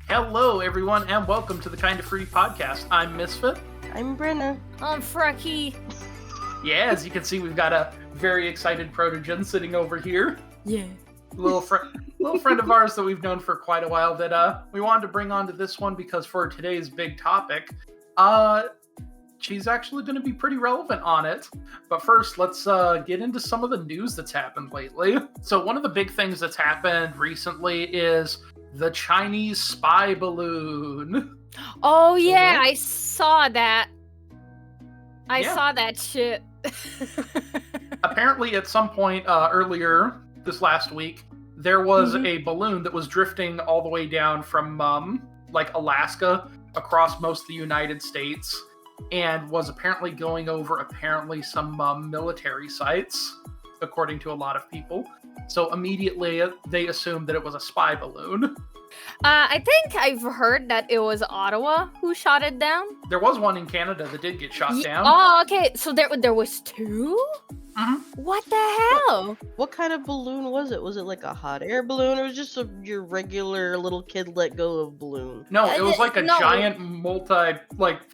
Hello, everyone, and welcome to the Kind of Free podcast. I'm Misfit. I'm Brenna. I'm Frekkie. Yeah, as you can see, we've got a very excited protogen sitting over here. Yeah. Little friend of ours that we've known for quite a while that we wanted to bring onto this one because for today's big topic, she's actually going to be pretty relevant on it. But first, let's get into some of the news that's happened lately. So one of the big things that's happened recently is the Chinese spy balloon. Oh yeah, I saw that. I Yeah. saw that shit. Apparently, at some point earlier this last week, there was a balloon that was drifting all the way down from Alaska across most of the United States and was apparently going over some military sites, according to a lot of people. So immediately they assumed that it was a spy balloon. I think I've heard that it was Ottawa who shot it down. There was one in Canada that did get shot down. Oh, okay. So there was two? Mm-hmm. What the hell? What kind of balloon was it? Was it like a hot air balloon, or was it just your regular little kid let go of balloon? No, it was like a No. giant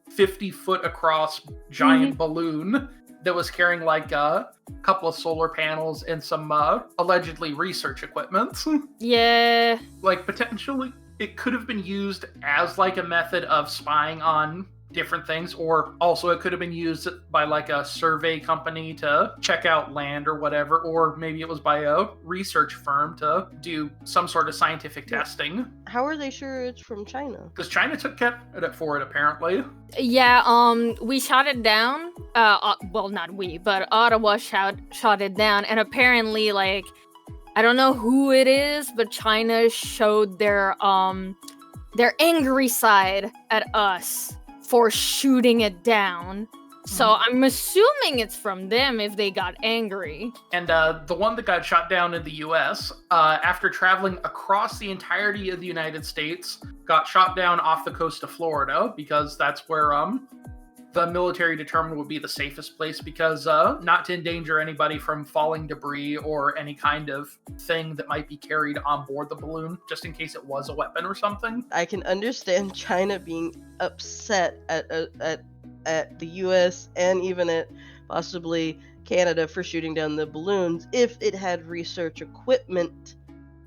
50 foot across giant balloon that was carrying like a couple of solar panels and some allegedly research equipment. Yeah. Like potentially it could have been used as like a method of spying on different things, or also it could have been used by like a survey company to check out land or whatever, or maybe it was by a research firm to do some sort of scientific testing. How are they sure it's from China? Because China took credit for it, apparently. Yeah, we shot it down. Well, not we, but Ottawa shot it down, and apparently, like, I don't know who it is, but China showed their angry side at us for shooting it down. So I'm assuming it's from them if they got angry. And the one that got shot down in the U.S., after traveling across the entirety of the United States, got shot down off the coast of Florida, because that's where the military determined would be the safest place, because not to endanger anybody from falling debris or any kind of thing that might be carried on board the balloon, just in case it was a weapon or something. I can understand China being upset at the U.S. and even at possibly Canada for shooting down the balloons if it had research equipment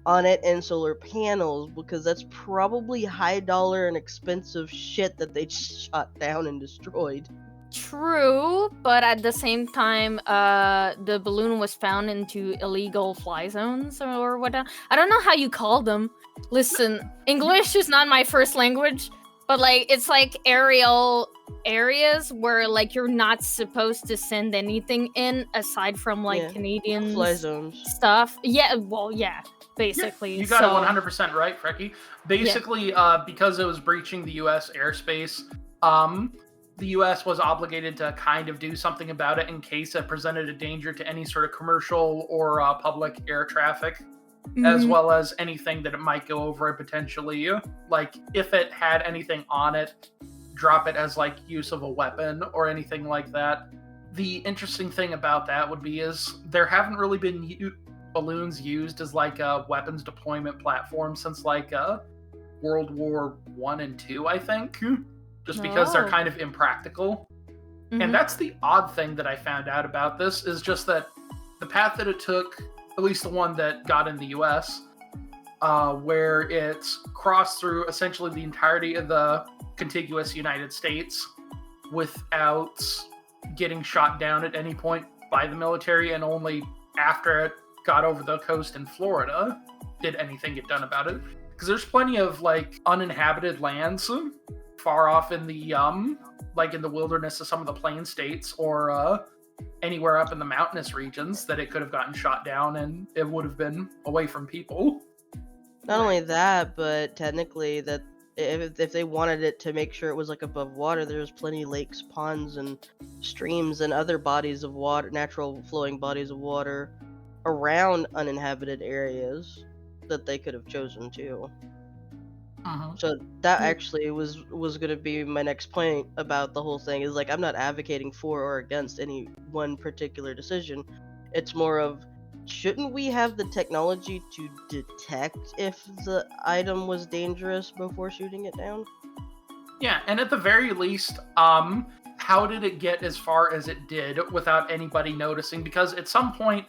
on it and solar panels, because that's probably high dollar and expensive shit that they shot down and destroyed. True, but at the same time, the balloon was found into illegal fly zones or whatnot. I don't know how you call them. Listen, English is not my first language, but like it's like aerial areas where like you're not supposed to send anything in aside from like Canadian fly zones stuff. Yeah, well, yeah. Basically, yeah, you got it 100% right, Frekkie. Basically, because it was breaching the U.S. airspace, the U.S. was obligated to kind of do something about it in case it presented a danger to any sort of commercial or public air traffic, as well as anything that it might go over and potentially, like, if it had anything on it, drop it as, like, use of a weapon or anything like that. The interesting thing about that would be is there haven't really been balloons used as like a weapons deployment platform since like World War I and II, I think, just because they're kind of impractical. And that's the odd thing that I found out about this, is just that the path that it took, at least the one that got in the US, where it's crossed through essentially the entirety of the contiguous United States without getting shot down at any point by the military, and only after it got over the coast in Florida did anything get done about it. Because there's plenty of like uninhabited lands far off in the like in the wilderness of some of the plain states, or anywhere up in the mountainous regions, that it could have gotten shot down and it would have been away from people. Not only that, but technically that if they wanted it to make sure it was like above water, there's plenty of lakes, ponds, and streams and other bodies of water, natural flowing bodies of water around uninhabited areas that they could have chosen to. So that actually was going to be my next point about the whole thing, is like, I'm not advocating for or against any one particular decision. It's more of shouldn't we have the technology to detect if the item was dangerous before shooting it down? Yeah, and at the very least, how did it get as far as it did without anybody noticing? Because at some point,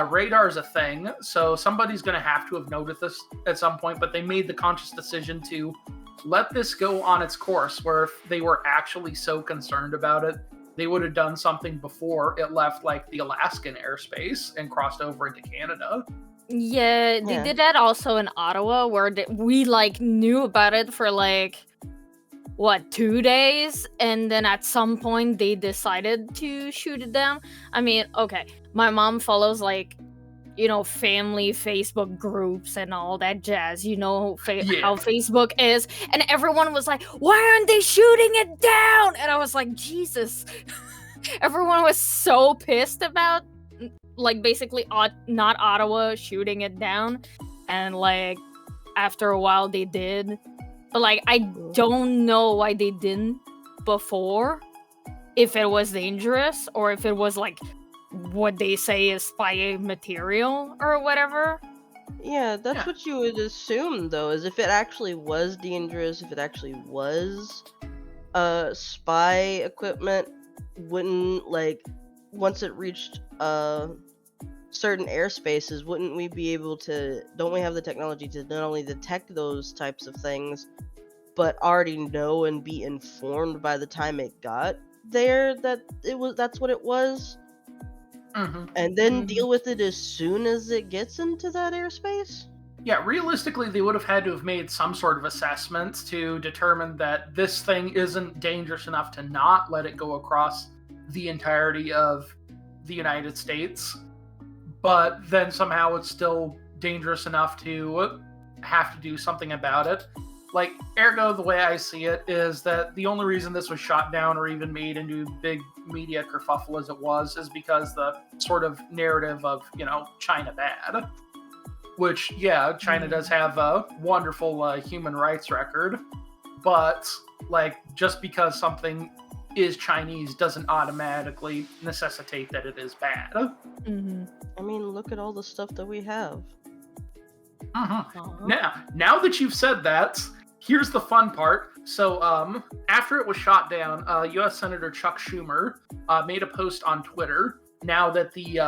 radar is a thing, so somebody's going to have to have noticed this at some point, but they made the conscious decision to let this go on its course, where if they were actually so concerned about it, they would have done something before it left, like, the Alaskan airspace and crossed over into Canada. Yeah, they Yeah. did that also in Ottawa, where we like knew about it for like 2 days, and then at some point they decided to shoot it down. I mean, okay, my mom follows like family Facebook groups and all that jazz. How Facebook is, and everyone was like, "Why aren't they shooting it down?" And I was like, Jesus. Everyone was so pissed about, like, basically not Ottawa shooting it down, and like after a while they did, but like I don't know why they didn't before, if it was dangerous or if it was like what they say is spy material or whatever. Yeah, that's Yeah. what you would assume, though, is if it actually was dangerous, if it actually was spy equipment, wouldn't, like, once it reached certain airspaces, wouldn't we be able to, don't we have the technology to not only detect those types of things, but already know and be informed by the time it got there that that's what it was? Mm-hmm. And then Mhm. deal with it as soon as it gets into that airspace? Yeah, realistically, they would have had to have made some sort of assessments to determine that this thing isn't dangerous enough to not let it go across the entirety of the United States, but then somehow it's still dangerous enough to have to do something about it. Like, ergo, the way I see it is that the only reason this was shot down or even made into big media kerfuffle as it was is because the sort of narrative of, China bad. Which, yeah, China does have a wonderful human rights record, but, like, just because something is Chinese doesn't automatically necessitate that it is bad. Mhm. I mean, look at all the stuff that we have. Now that you've said that, here's the fun part. So, after it was shot down, U.S. Senator Chuck Schumer made a post on Twitter. Now that the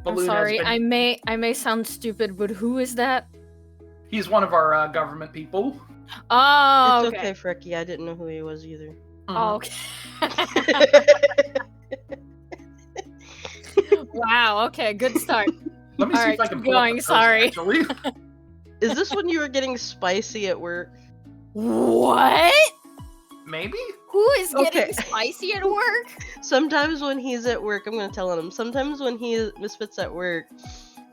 balloon I'm sorry, has been... I may sound stupid, but who is that? He's one of our government people. Oh, It's okay. okay, Frekkie. I didn't know who he was either. Oh, okay. Wow. Okay. Good start. Let me see if I can keep pull up the going. post, Sorry. actually. Is this when you were getting spicy at work? What? Maybe? Who is getting Okay. spicy at work? Sometimes when he's at work, I'm gonna tell him. Sometimes when he misfits at work,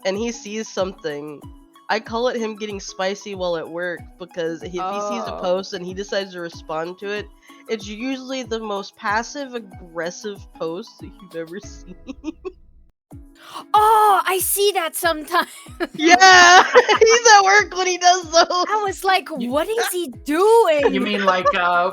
and he sees something, I call it him getting spicy while at work, because if he sees a Oh. post and he decides to respond to it, it's usually the most passive aggressive post that you've ever seen. Oh, I see that sometimes. Yeah, he's at work when he does those. I was like, what is he doing? You mean like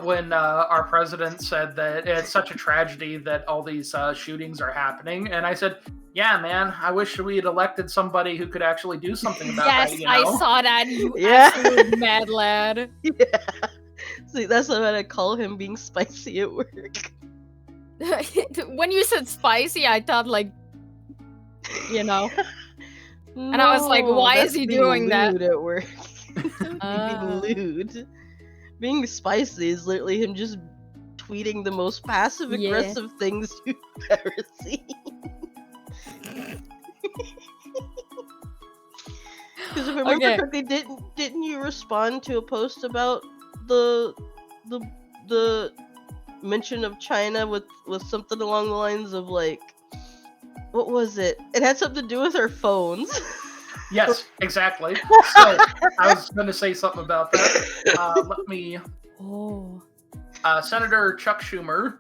when our president said that it's such a tragedy that all these shootings are happening? And I said, yeah, man, I wish we had elected somebody who could actually do something about Yes, that, you I know? saw that. You Yeah. absolute mad lad. Yeah. See, that's what I call him being spicy at work. When you said spicy, I thought like, and I was like, why is that's he being doing that? lewd at work. Ah. Being lewd. Being spicy is literally him just tweeting the most passive aggressive things you've ever seen. Because if I remember Okay. correctly, didn't you respond to a post about the mention of China with something along the lines of, like, what was it? It had something to do with our phones. Yes, exactly. So I was going to say something about that. Let me... Oh. Senator Chuck Schumer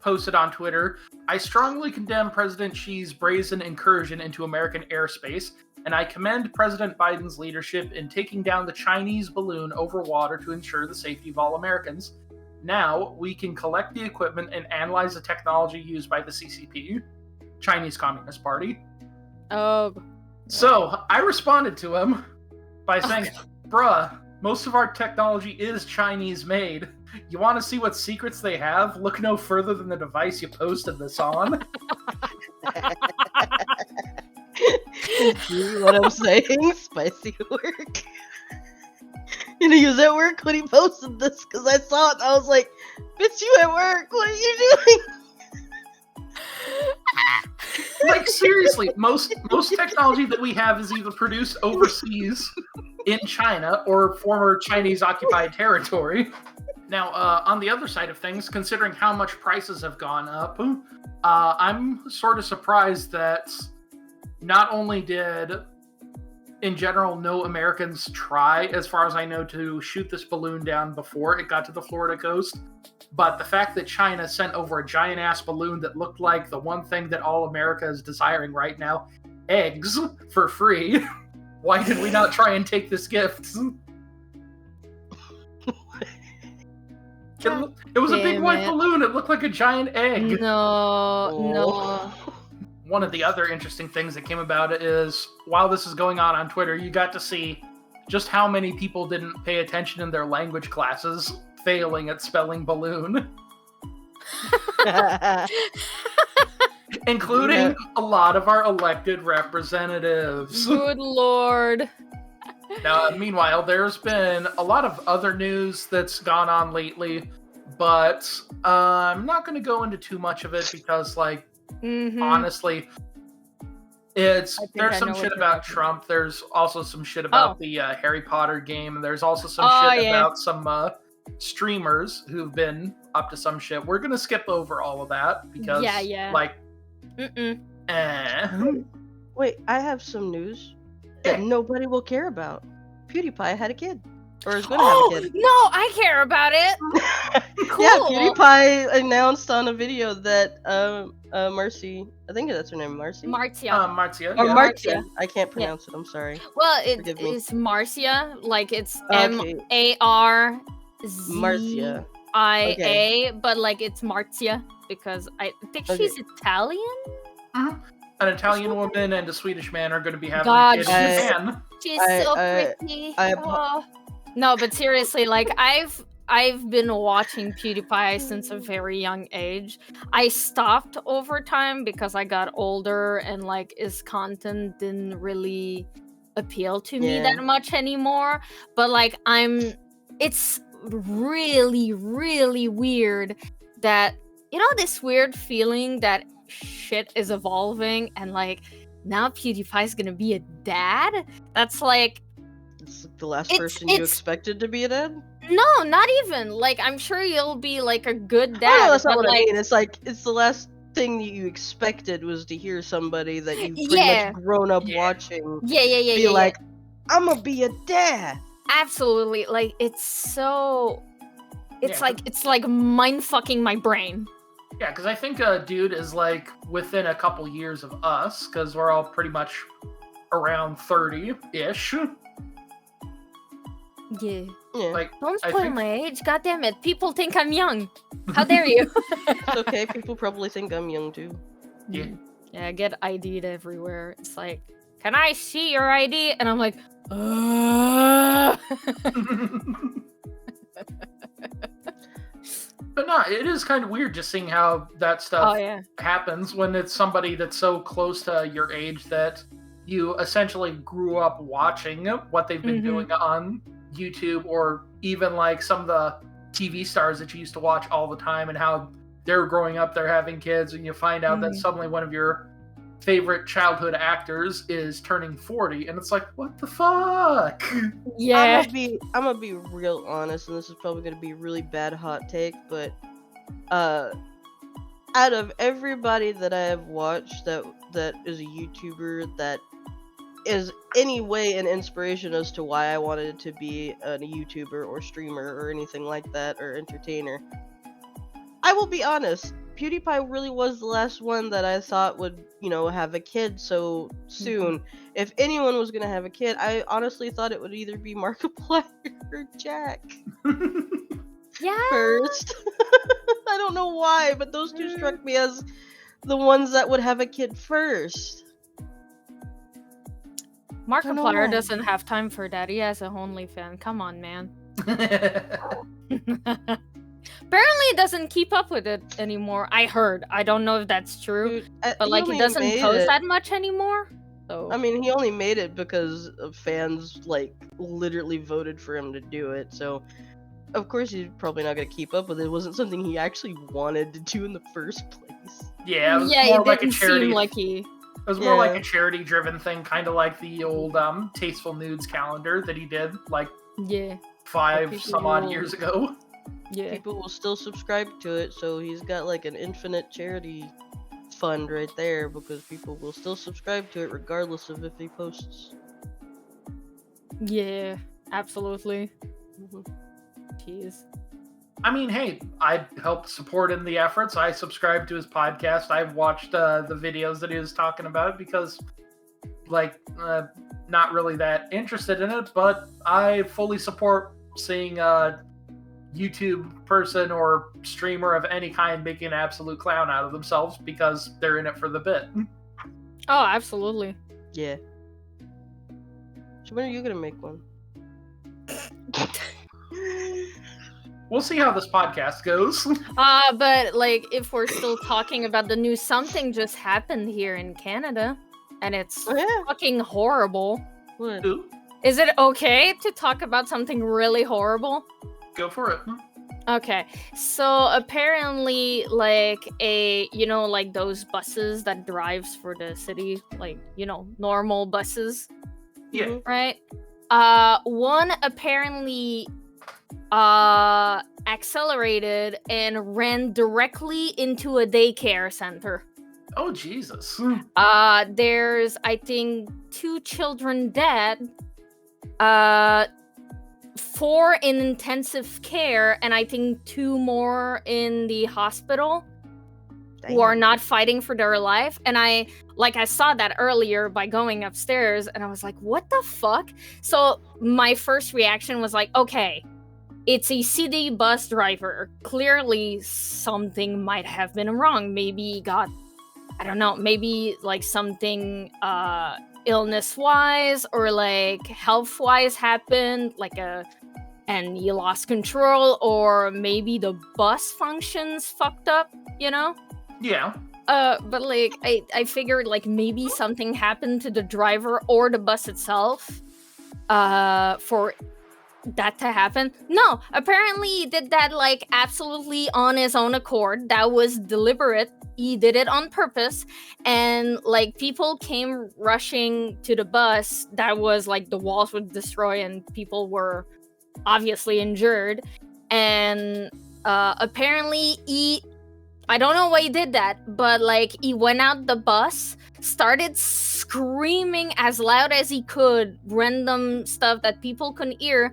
posted on Twitter, I strongly condemn President Xi's brazen incursion into American airspace, and I commend President Biden's leadership in taking down the Chinese balloon over water to ensure the safety of all Americans. Now, we can collect the equipment and analyze the technology used by the CCP, Chinese Communist Party. Oh. So I responded to him by saying, bruh, most of our technology is Chinese made. You want to see what secrets they have? Look no further than the device you posted this on. See what I'm saying? Spicy work. You know, use that work when he posted this because I saw it and I was like, bitch, you at work. What are you doing? Like, seriously, most technology that we have is either produced overseas in China or former Chinese occupied territory. Now, on the other side of things, considering how much prices have gone up, I'm sort of surprised that not only did, in general, no Americans try, as far as I know, to shoot this balloon down before it got to the Florida coast, but the fact that China sent over a giant-ass balloon that looked like the one thing that all America is desiring right now, eggs, for free. Why did we not try and take this gift? It was a big white balloon. It looked like a giant egg. No. One of the other interesting things that came about it is, while this is going on Twitter, you got to see just how many people didn't pay attention in their language classes, failing at spelling balloon. Including a lot of our elected representatives. Good lord. Now, meanwhile, there's been a lot of other news that's gone on lately, but I'm not going to go into too much of it because, like, honestly, there's some shit about Trump. There's also some shit about the Harry Potter game. And there's also some shit about some streamers who've been up to some shit. We're going to skip over all of that because, like, Wait, I have some news that nobody will care about. PewDiePie had a kid. Or is going to have a kid. No, I care about it. Cool. Yeah, PewDiePie announced on a video that Marcy, I think that's her name, Marcia. Marcia. Or Marcia. I can't pronounce it, I'm sorry. Well, it's Marcia, like it's Marzia, but like it's Marcia because I think she's Italian. An Italian woman and a Swedish man are going to be having a kid in Japan. She's so pretty. No, but seriously, like I've been watching PewDiePie since a very young age. I stopped over time because I got older and like his content didn't really appeal to me that much anymore. But like it's really, really weird that, you know, this weird feeling that shit is evolving and like now PewDiePie's gonna be a dad. That's like it's the last person you expected to be a dad. No, not even. Like, I'm sure you'll be like a good dad. No, that's not what I mean. It's like it's the last thing that you expected was to hear somebody that you pretty much grown up watching. Be like, I'm gonna be a dad. Absolutely. Like, it's so. It's like mind fucking my brain. Yeah, because I think a dude is like within a couple years of us, because we're all pretty much around 30-ish. Yeah. Like, don't spoil my age, goddammit. People think I'm young. How dare you? It's okay, people probably think I'm young too. Yeah. Yeah, I get ID'd everywhere. It's like, can I see your ID? And I'm like, But no, it is kind of weird just seeing how that stuff happens when it's somebody that's so close to your age that you essentially grew up watching what they've been doing on YouTube, or even like some of the TV stars that you used to watch all the time and how they're growing up, they're having kids, and you find out that suddenly one of your favorite childhood actors is turning 40, and it's like, what the fuck? Yeah. I'm gonna be real honest, and this is probably gonna be a really bad hot take, but out of everybody that I have watched that is a YouTuber that is any way an inspiration as to why I wanted to be a YouTuber or streamer or anything like that, or entertainer, I will be honest, PewDiePie really was the last one that I thought would, you know, have a kid so soon. If anyone was gonna have a kid, I honestly thought it would either be Markiplier or Jack. First. I don't know why, but those two struck me as the ones that would have a kid first. Markiplier doesn't have time for that. He has a OnlyFans. Come on, man. Apparently, he doesn't keep up with it anymore. I heard. I don't know if that's true, Dude, but like he doesn't post that much anymore. So I mean, he only made it because fans like literally voted for him to do it. So, of course, he's probably not gonna keep up with it. It wasn't something he actually wanted to do in the first place. Yeah, it was yeah, more it like a didn't charity. seem like he. It was more like a charity-driven thing, kind of like the old Tasteful Nudes calendar that he did, like Yeah. 5 some odd years ago. Yeah. People will still subscribe to it, so he's got like an infinite charity fund right there because people will still subscribe to it regardless of if he posts. Yeah. Absolutely. Mhm. Jeez. I mean, hey, I helped support in the efforts. I subscribed to his podcast. I've watched the videos that he was talking about because, like, not really that interested in it, but I fully support seeing a YouTube person or streamer of any kind making an absolute clown out of themselves because they're in it for the bit. Oh, absolutely. Yeah. So when are you gonna make one? We'll see how this podcast goes. But like, if we're still talking about the news, something just happened here in Canada, and it's Oh yeah. fucking horrible. What? Ooh, Is it okay to talk about something really horrible? go for it. Okay, so apparently, like like those buses that drives for the city, like normal buses, Yeah. Mhm. right? One apparently accelerated and ran directly into a daycare center. Oh, Jesus. There's I think 2 children dead, 4 in intensive care, and I think 2 more in the hospital who are Damn. not fighting for their life. And I saw that earlier by going upstairs, and I was like, what the fuck? So my first reaction was like, okay, it's a city bus driver. Clearly something might have been wrong. Maybe he got, I don't know, maybe like something illness wise or like health wise happened, and he lost control, or maybe the bus functions fucked up, Yeah. But like I figured like maybe something happened to the driver or the bus itself for that to happen. No, apparently he did that like absolutely on his own accord. That was deliberate. He did it on purpose, and like people came rushing to the bus. That was like the walls were destroyed and people were obviously injured. And apparently I don't know why he did that, but like he went out the bus, started screaming as loud as he could, random stuff that people couldn't hear,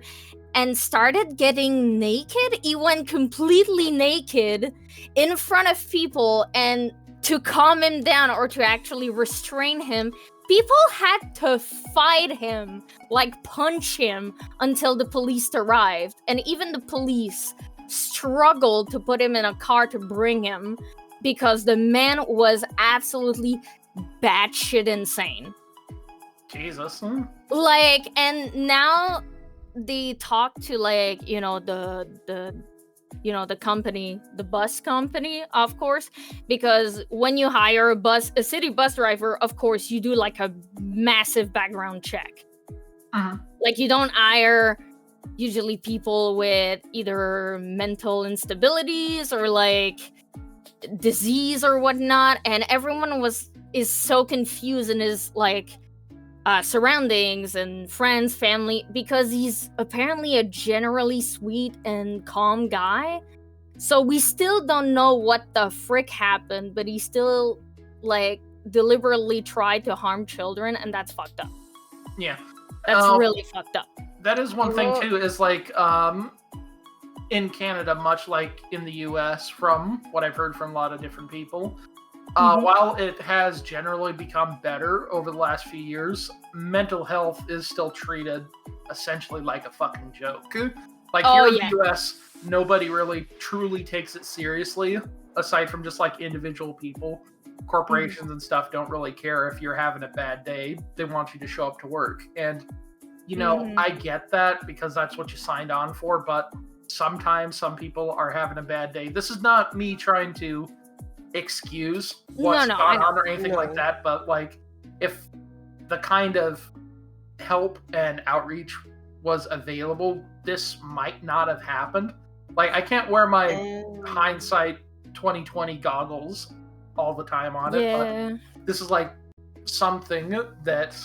and started getting naked. He went completely naked in front of people, and to calm him down or to actually restrain him, people had to fight him, like punch him, until the police arrived. And even the police struggled to put him in a car to bring him because the man was absolutely batshit insane. Jesus. Like, and now they talk to like the company, the bus company, of course, because when you hire a city bus driver, of course you do like a massive background check. Like you don't hire usually people with either mental instabilities or like disease or whatnot, and everyone is so confused in his like surroundings and friends, family, because he's apparently a generally sweet and calm guy. So we still don't know what the frick happened, but he still like deliberately tried to harm children, and that's fucked up. Yeah. That's really fucked up. That is one thing too, is like in Canada, much like in the US, from what I've heard from a lot of different people, while it has generally become better over the last few years, mental health is still treated essentially like a fucking joke. Like here in the US, nobody really truly takes it seriously, aside from just like individual people. corporations and stuff don't really care if you're having a bad day. They want you to show up to work. And, I get that because that's what you signed on for, but sometimes some people are having a bad day. This is not me trying to excuse what's gone on or anything like that, but like if the kind of help and outreach was available, this might not have happened. Like I can't wear my hindsight 2020 goggles all the time on it, but this is like something that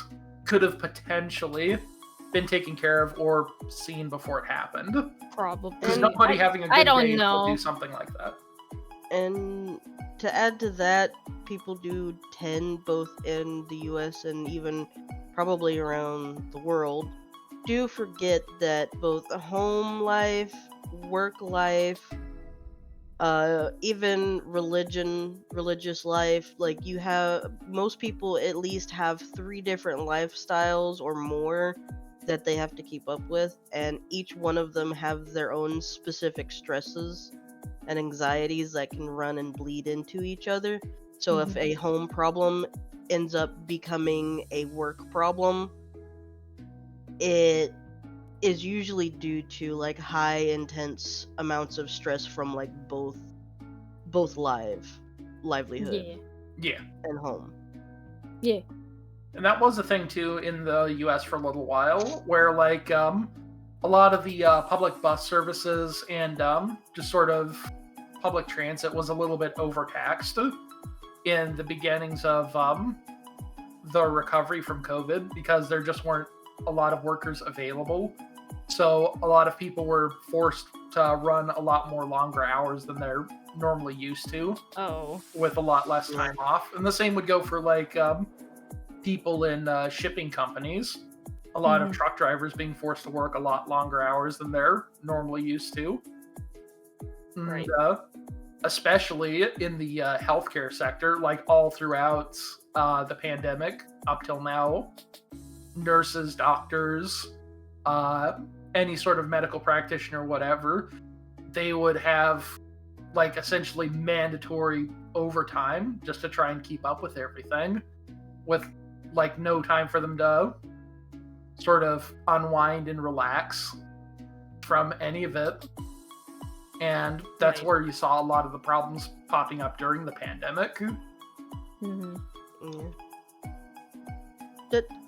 could have potentially been taken care of or seen before it happened. Probably. Because nobody having a good day would do something like that. And to add to that, people do tend, both in the US and even probably around the world, do forget that both home life, work life, even religious life, like most people at least have 3 different lifestyles or more that they have to keep up with, and each one of them have their own specific stresses and anxieties that can run and bleed into each other. So if a home problem ends up becoming a work problem, it is usually due to like high intense amounts of stress from like both livelihood and home. And that was a thing too in the US for a little while, where like a lot of the public bus services and just sort of public transit was a little bit overtaxed in the beginnings of the recovery from COVID, because there just weren't a lot of workers available. So a lot of people were forced to run a lot more longer hours than they're normally used to, with a lot less time off. And the same would go for like people in shipping companies. A lot of truck drivers being forced to work a lot longer hours than they're normally used to. Right. And, especially in the healthcare sector, like all throughout the pandemic up till now, nurses, doctors, any sort of medical practitioner, whatever, they would have like essentially mandatory overtime just to try and keep up with everything, with like no time for them to sort of unwind and relax from any of it. And that's where you saw a lot of the problems popping up during the pandemic.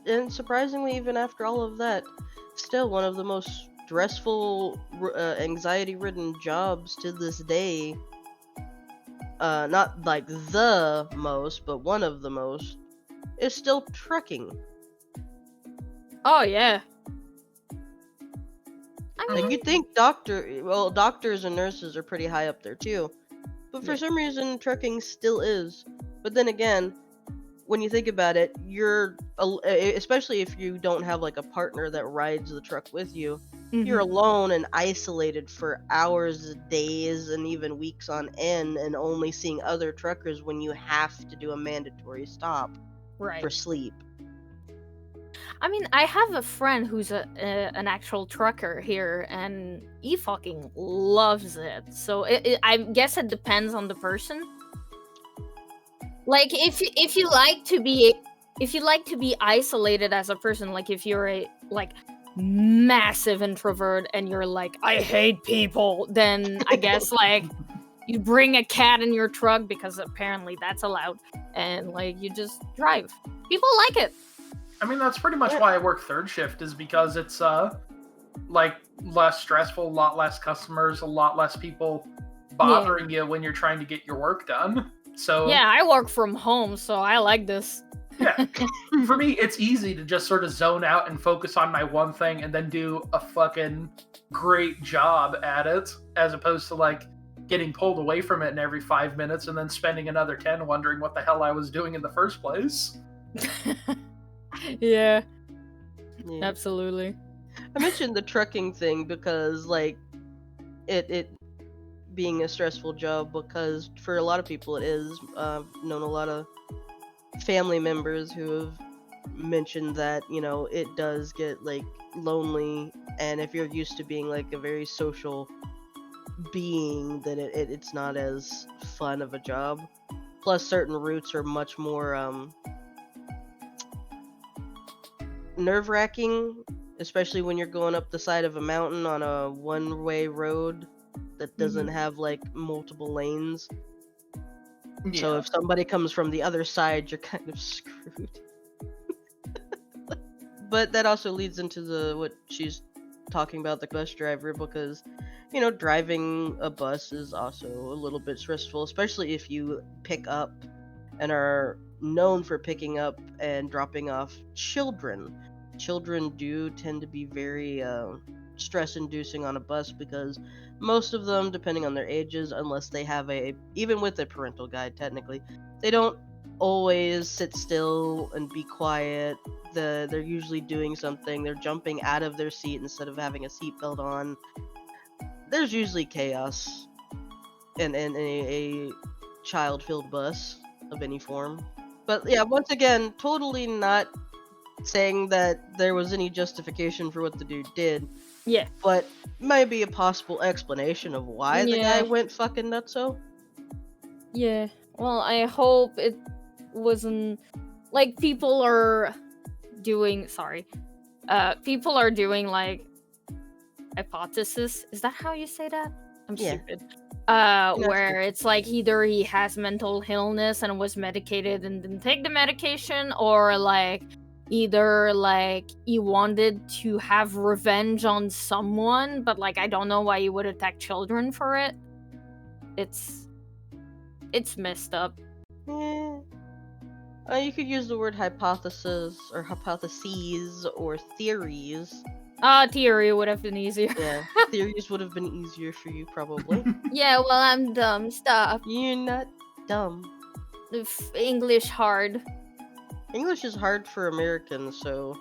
And surprisingly, even after all of that, still one of the most stressful, anxiety-ridden jobs to this day. Not like the most, but one of the most, is still trucking. Oh yeah. Like you'd think doctors and nurses are pretty high up there too, but for some reason trucking still is. But then again, when you think about it, you're especially if you don't have like a partner that rides the truck with you, you're alone and isolated for hours, days, and even weeks on end, and only seeing other truckers when you have to do a mandatory stop for sleep. I mean, I have a friend who's an actual trucker here, and he fucking loves it. So I guess it depends on the person. Like if you like to be isolated as a person, like if you're a like massive introvert and you're like, I hate people, then I guess like you bring a cat in your truck because apparently that's allowed, and like you just drive. People like it. I mean, that's pretty much why I work third shift, is because it's like less stressful, a lot less customers, a lot less people bothering you when you're trying to get your work done. So yeah, I work from home, so I like this. Yeah, for me, it's easy to just sort of zone out and focus on my one thing and then do a fucking great job at it, as opposed to like getting pulled away from it in every 5 minutes and then spending another 10 wondering what the hell I was doing in the first place. Yeah, absolutely. I mentioned the trucking thing because like it being a stressful job, because for a lot of people it is. I've known a lot of family members who have mentioned that, you know, it does get like lonely, and if you're used to being like a very social being, then it's not as fun of a job. Plus, certain routes are much more nerve-wracking, especially when you're going up the side of a mountain on a one-way road that doesn't have like multiple lanes. Yeah. So if somebody comes from the other side, you're kind of screwed. But that also leads into what she's talking about, the bus driver, because driving a bus is also a little bit stressful, especially if you pick up and are known for picking up and dropping off children. Children do tend to be very stress-inducing on a bus, because most of them, depending on their ages, unless they have even with a parental guide technically, they don't always sit still and be quiet. They're usually doing something. They're jumping out of their seat instead of having a seatbelt on. There's usually chaos in a child-filled bus of any form. But yeah, once again, totally not saying that there was any justification for what the dude did. Yeah. But maybe a possible explanation of why the guy went fucking nutso. Yeah. Well, I hope it wasn't like people are doing like hypothesis. Is that how you say that? I'm stupid. Where it's like either he has mental illness and was medicated and didn't take the medication, or like either like he wanted to have revenge on someone, but like I don't know why he would attack children for it. It's messed up. You could use the word hypothesis or hypotheses or theories. Theory would have been easier. Yeah, theories would have been easier for you, probably. Yeah, well, I'm dumb. Stop. You're not dumb. English hard. English is hard for Americans, so...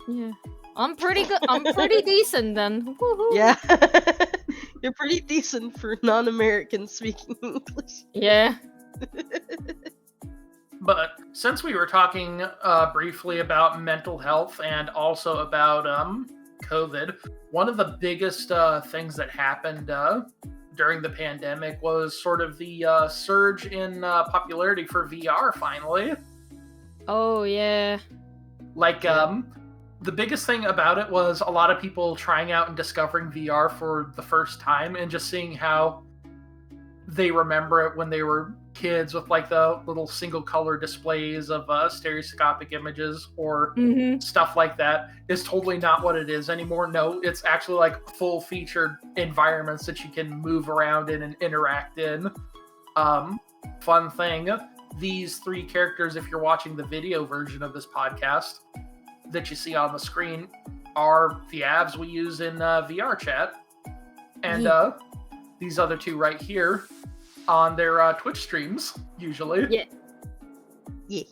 Yeah. I'm pretty good. I'm pretty decent then. Woo-hoo. Yeah. You're pretty decent for non-Americans speaking English. Yeah. But since we were talking briefly about mental health and also about COVID, one of the biggest things that happened during the pandemic was sort of the surge in popularity for VR finally. Oh, yeah. Like, the biggest thing about it was a lot of people trying out and discovering VR for the first time and just seeing how they remember it when they were kids with like the little single color displays of stereoscopic images or stuff like that is totally not what it is anymore. No, it's actually like full featured environments that you can move around in and interact in. Fun thing, these three characters, if you're watching the video version of this podcast that you see on the screen, are the avs we use in VR chat. And these other two right here on their Twitch streams, usually. Yeah. Yeah.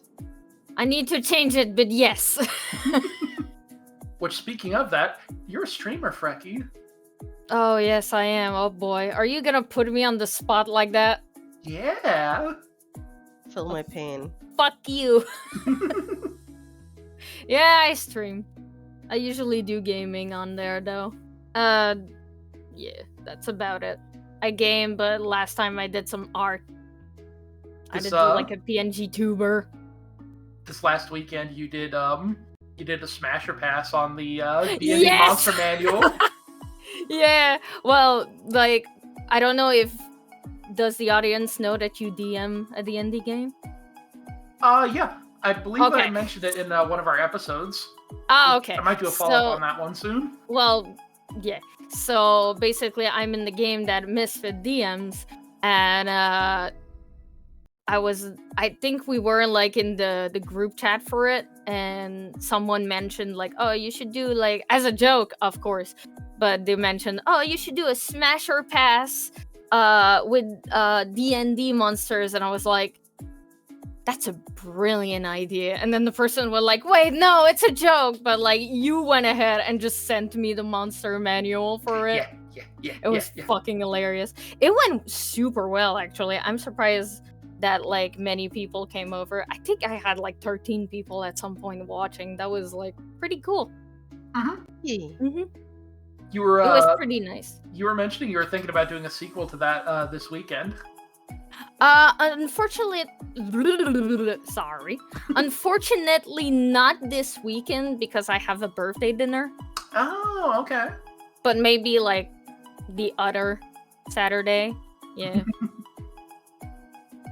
I need to change it, but yes. Which, speaking of that, you're a streamer, Frekkie. Oh, yes, I am. Oh, boy. Are you gonna put me on the spot like that? Yeah. Feel my pain. Fuck you. Yeah, I stream. I usually do gaming on there, though. Yeah, that's about it. I game, but last time I did some art. I did do like a PNG tuber. This last weekend, you did a smasher pass on the D&D Monster Manual. Yeah, well, like, I don't know if... Does the audience know that you DM a D&D game? Yeah. I believe I mentioned it in one of our episodes. Oh, okay. I might do a follow-up on that one soon. Well, yeah. So, basically, I'm in the game that Misfit DMs, and I think we were, like, in the group chat for it, and someone mentioned, like, oh, you should do, like, as a joke, of course, but they mentioned, oh, you should do a smasher pass with D&D monsters, and I was like, that's a brilliant idea. And then the person was like, wait, no, it's a joke. But like, you went ahead and just sent me the monster manual for it. Yeah. It was fucking hilarious. It went super well, actually. I'm surprised that like many people came over. I think I had like 13 people at some point watching. That was like pretty cool. Yeah. You were, it was pretty nice. You were mentioning you were thinking about doing a sequel to that this weekend. Unfortunately, sorry. Unfortunately, not this weekend because I have a birthday dinner. Oh, okay. But maybe like the other Saturday. Yeah.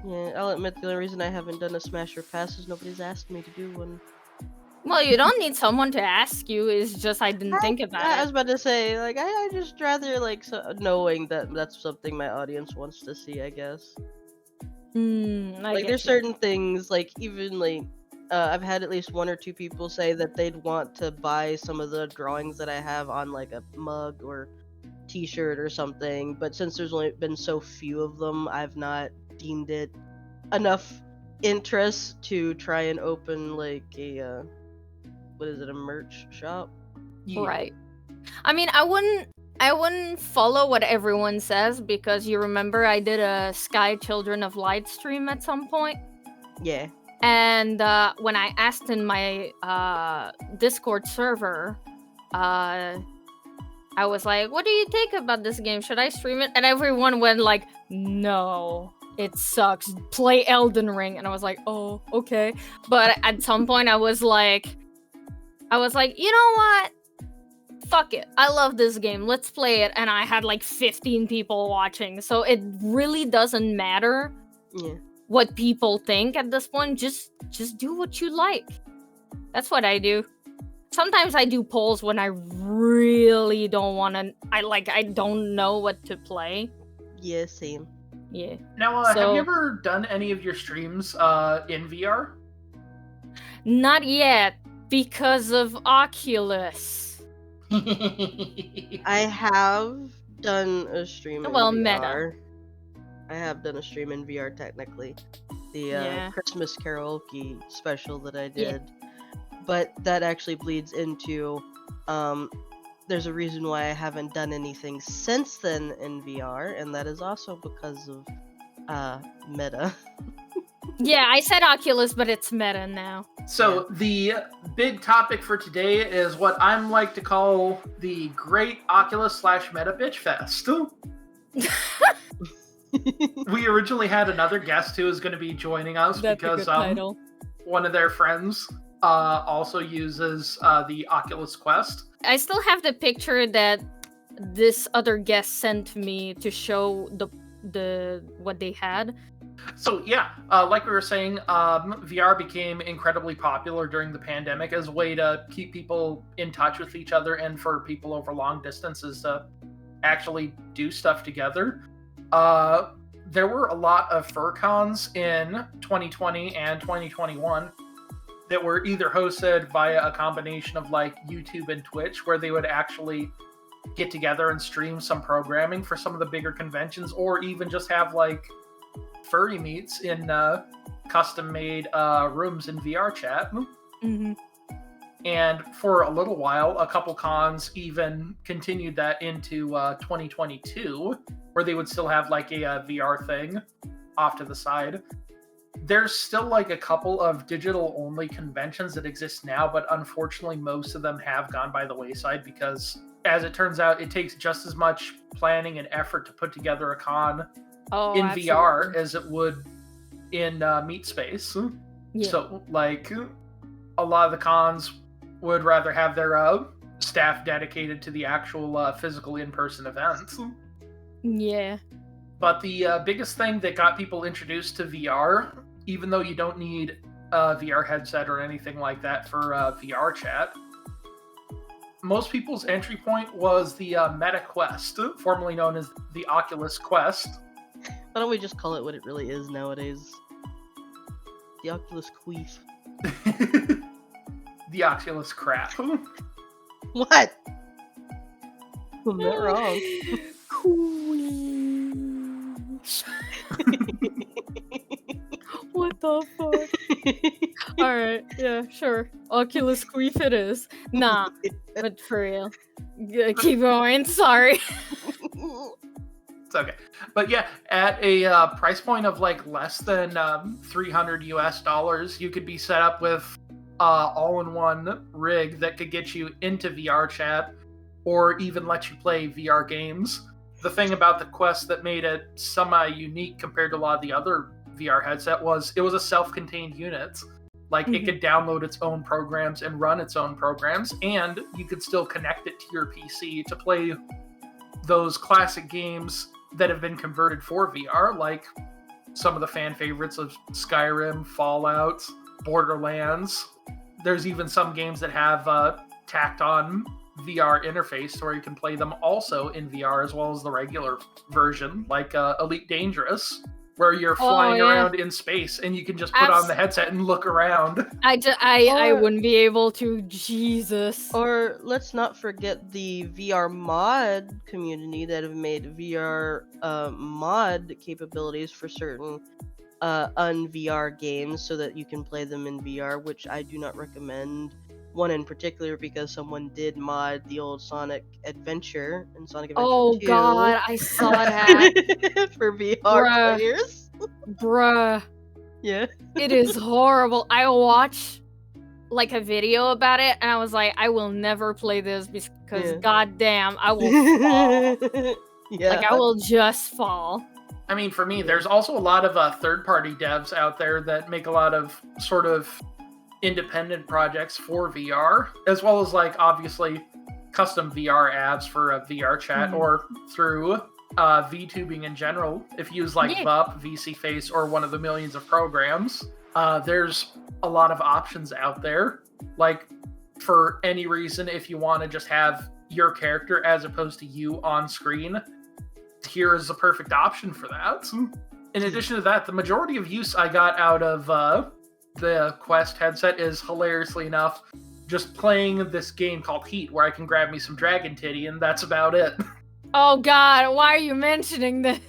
Yeah, I'll admit the only reason I haven't done a Smash or Pass is nobody's asked me to do one. Well, you don't need someone to ask you. It's just I didn't think about I it. was about to say, like, I just rather, like, knowing that that's something my audience wants to see, I guess. Like, there's certain things, like, even, like, I've had at least 1 or 2 people say that they'd want to buy some of the drawings that I have on, like, a mug or t-shirt or something, but since there's only been so few of them, I've not deemed it enough interest to try and open, like, a, what is it, a merch shop? Yeah. Right. I mean, I wouldn't follow what everyone says because you remember I did a Sky Children of Light stream at some point. Yeah. And when I asked in my Discord server, I was like, "What do you think about this game? Should I stream it?" And everyone went like, "No, it sucks. Play Elden Ring." And I was like, "Oh, okay." But at some point, I was like, you know what? Fuck it. I love this game. Let's play it. And I had like 15 people watching. So it really doesn't matter what people think at this point. Just do what you like. That's what I do. Sometimes I do polls when I really don't want to. I don't know what to play. Yeah, same. Yeah. Now, have you ever done any of your streams in VR? Not yet, because of Oculus. I have done a stream in VR. Meta. I have done a stream in VR technically. The Christmas karaoke special that I did. Yeah. But that actually bleeds into there's a reason why I haven't done anything since then in VR, and that is also because of Meta. Yeah, I said Oculus, but it's Meta now. So the big topic for today is what I'm like to call the Great Oculus / Meta Bitch Fest. We originally had another guest who was going to be joining us because one of their friends also uses the Oculus Quest. I still have the picture that this other guest sent me to show the what they had. So yeah, like we were saying, VR became incredibly popular during the pandemic as a way to keep people in touch with each other and for people over long distances to actually do stuff together. There were a lot of FurCons in 2020 and 2021 that were either hosted via a combination of like YouTube and Twitch, where they would actually get together and stream some programming for some of the bigger conventions, or even just have like furry meets in custom-made rooms in VR chat. Mm-hmm. And for a little while, a couple cons even continued that into 2022, where they would still have like a VR thing off to the side. There's still like a couple of digital-only conventions that exist now, but unfortunately most of them have gone by the wayside because, as it turns out, it takes just as much planning and effort to put together a con in absolutely. VR as it would in Meet Space. Yeah. So, like, a lot of the cons would rather have their staff dedicated to the actual physical in-person events. Yeah. But the biggest thing that got people introduced to VR, even though you don't need a VR headset or anything like that for VR chat, most people's entry point was the Meta Quest, formerly known as the Oculus Quest. Why don't we just call it what it really is nowadays? The Oculus Queef. The Oculus crap. What? I'm not wrong. What the fuck? Alright, yeah, sure. Oculus Queef it is. Nah, but for real. Keep going, sorry. It's okay. But yeah, at a price point of like less than $300 US, you could be set up with all-in-one rig that could get you into VR chat or even let you play VR games the thing about the Quest that made it semi-unique compared to a lot of the other VR headset was it was a self-contained unit. Like, it could download its own programs and run its own programs, and you could still connect it to your PC to play those classic games that have been converted for VR, like some of the fan favorites of Skyrim, Fallout, Borderlands. There's even some games that have tacked on VR interface where you can play them also in VR as well as the regular version, like Elite Dangerous, where you're flying around in space and you can just put on the headset and look around. I wouldn't be able to. Jesus. Or let's not forget the VR mod community that have made VR mod capabilities for certain un-VR games so that you can play them in VR, which I do not recommend. One in particular because someone did mod the old Sonic Adventure and Sonic Adventure 2. Oh god, I saw that. For VR players. Bruh. Yeah. It is horrible. I watched like a video about it and I was like, I will never play this because goddamn, I will fall. Yeah. Like, I will just fall. I mean, for me, there's also a lot of third-party devs out there that make a lot of sort of independent projects for VR, as well as, like, obviously custom VR apps for a VR chat or through VTubing in general. If you use, like, VUP, VC Face, or one of the millions of programs, there's a lot of options out there. Like, for any reason, if you want to just have your character as opposed to you on screen, here is the perfect option for that. In addition to that, the majority of use I got out of the Quest headset is, hilariously enough, just playing this game called Heat, where I can grab me some dragon titty, and that's about it. Oh god, why are you mentioning this?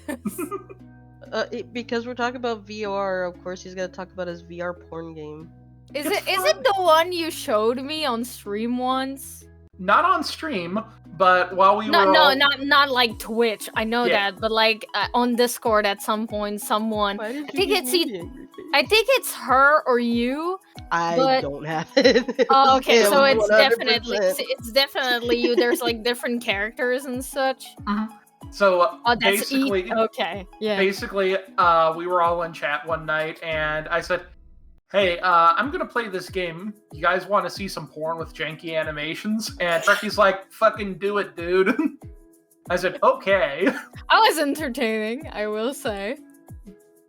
Because we're talking about VR, of course he's gonna talk about his VR porn game. Is it the one you showed me on stream once? Not on stream, but while we were not like Twitch. I know that, but like on Discord at some point, someone. I think it's her or you. I don't have it. Oh, okay, so it's 100%. definitely you. There's like different characters and such. So that's basically, okay, yeah. Basically, we were all in chat one night, and I said, "Hey, I'm gonna play this game. You guys want to see some porn with janky animations?" And Frekkie's like, "Fucking do it, dude." I said, "Okay." I was entertaining, I will say.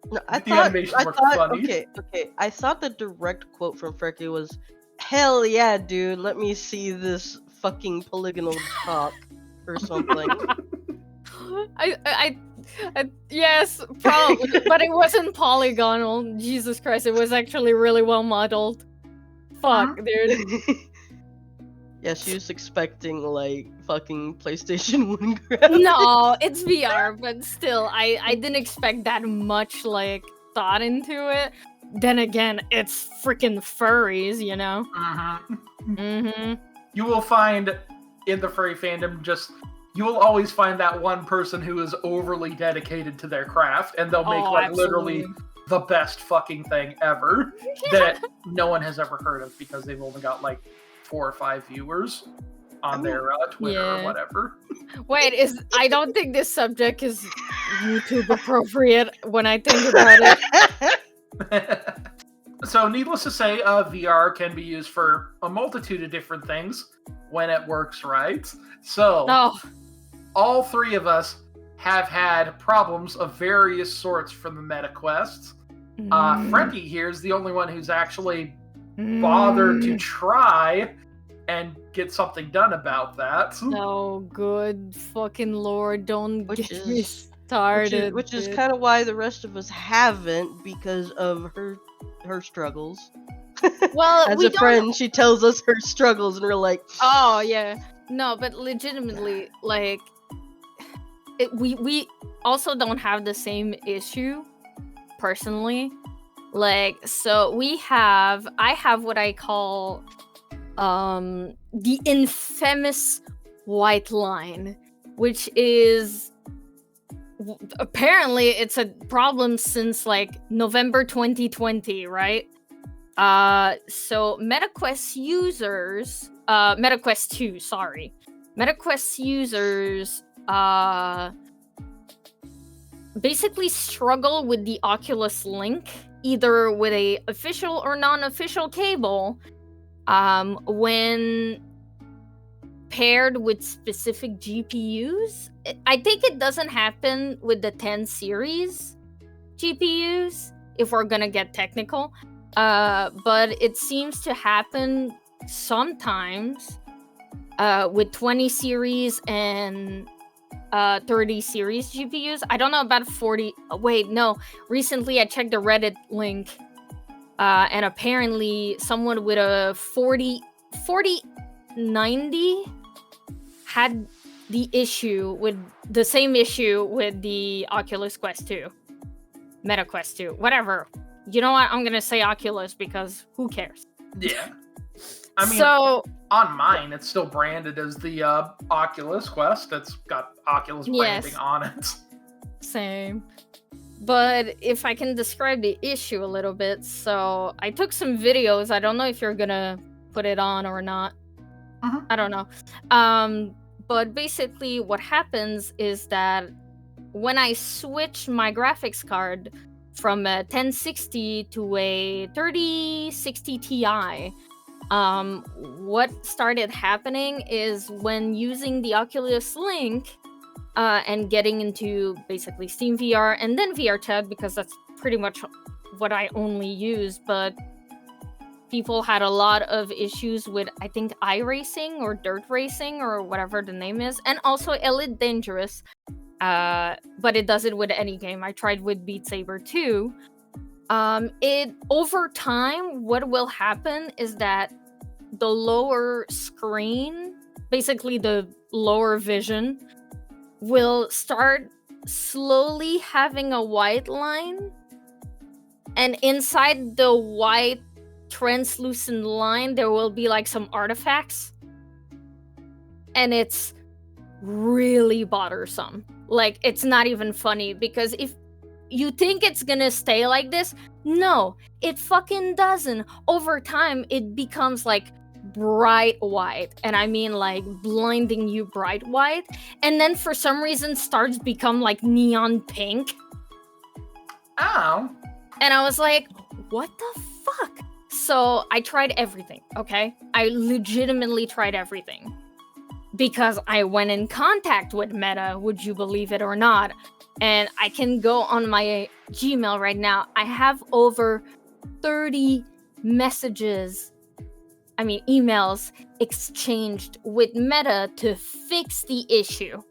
No, I The thought animations were funny. Okay. I thought the direct quote from Frekkie was, "Hell yeah, dude! Let me see this fucking polygonal cock," or something. I yes, probably, but it wasn't polygonal. Jesus Christ, it was actually really well modeled. Fuck, dude. Yeah, she was expecting like fucking PlayStation 1 graphics. No, it's VR, but still, I didn't expect that much like thought into it. Then again, it's freaking furries, you know. You will find in the furry fandom you will always find that one person who is overly dedicated to their craft, and they'll make literally the best fucking thing ever that no one has ever heard of because they've only got like 4 or 5 viewers on their Twitter or whatever. Wait, I don't think this subject is YouTube appropriate when I think about it. So, needless to say, VR can be used for a multitude of different things when it works right. So, all 3 of us have had problems of various sorts from the Meta Quest. Frekkie here is the only one who's actually bothered to try and get something done about that. Oh, good fucking lord, don't get me started. Which is kind of why the rest of us haven't, because of her struggles. Well, as a friend, she tells us her struggles, and we're like, oh yeah, no, but legitimately, like, we also don't have the same issue, personally. Like, so I have what I call the infamous white line, which is apparently it's a problem since like November 2020, right? So MetaQuest users, MetaQuest 2, sorry. MetaQuest users basically struggle with the Oculus Link, either with a official or non-official cable, when paired with specific GPUs. I think it doesn't happen with the 10 series GPUs, if we're gonna get technical, but it seems to happen sometimes with 20 series and 30 series GPUs. I don't know about 40. Wait, no. Recently, I checked the Reddit link, and apparently someone with a 4090 had the same issue with the Oculus Quest 2. Meta Quest 2. Whatever. You know what? I'm going to say Oculus because who cares? Yeah. I mean, so, on mine, it's still branded as the Oculus Quest. It's got Oculus branding on it. Same. But if I can describe the issue a little bit, so I took some videos. I don't know if you're going to put it on or not. Mm-hmm. I don't know. But basically what happens is that when I switch my graphics card from a 1060 to a 3060 Ti, what started happening is when using the Oculus Link and getting into basically Steam VR and then VR Chat, because that's pretty much what I only use, but people had a lot of issues with, I think, iRacing or Dirt Racing or whatever the name is, and also Elite Dangerous, but it does it with any game. I tried with Beat Saber too. It over time, what will happen is that the lower screen, basically the lower vision, will start slowly having a white line, and inside the white translucent line there will be like some artifacts, and it's really bothersome. Like, it's not even funny, because if you think it's gonna stay like this, no, it fucking doesn't. Over time it becomes like bright white, and I mean like blinding you bright white, and then for some reason starts become like neon pink. Ow. And I was like, what the fuck? So I tried everything, okay? I legitimately tried everything. Because I went in contact with Meta, would you believe it or not? And I can go on my Gmail right now. I have over 30 emails exchanged with Meta to fix the issue.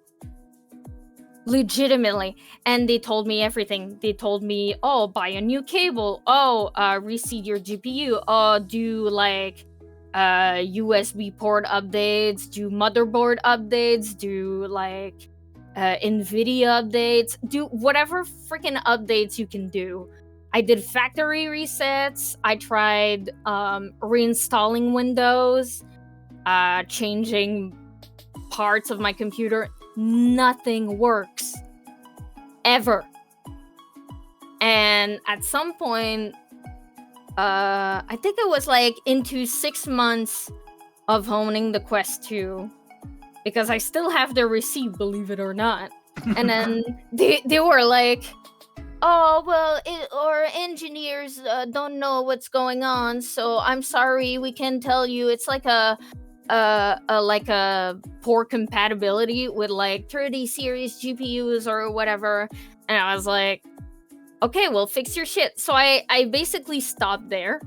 Legitimately. And they told me everything. They told me, oh, buy a new cable. Oh, reseat your GPU. Oh, do like USB port updates. Do motherboard updates. Do like NVIDIA updates. Do whatever freaking updates you can do. I did factory resets. I tried reinstalling Windows, changing parts of my computer. Nothing works. Ever. And at some point, I think it was like into 6 months of honing the Quest 2, because I still have the receipt, believe it or not. And then they were like, oh, well, our engineers don't know what's going on, so I'm sorry, we can't tell you. It's like a poor compatibility with like 30 series GPUs or whatever. And I was like, okay, well, fix your shit. So I basically stopped there,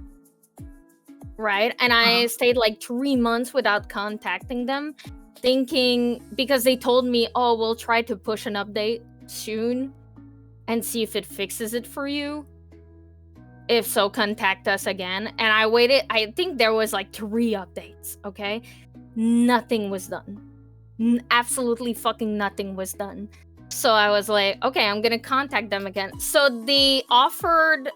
right? And I stayed like 3 months without contacting them, thinking, because they told me, oh, we'll try to push an update soon and see if it fixes it for you. If so, contact us again. And I waited. I think there was like 3 updates, okay? Nothing was done. Absolutely fucking nothing was done. So I was like, okay, I'm gonna contact them again. So they offered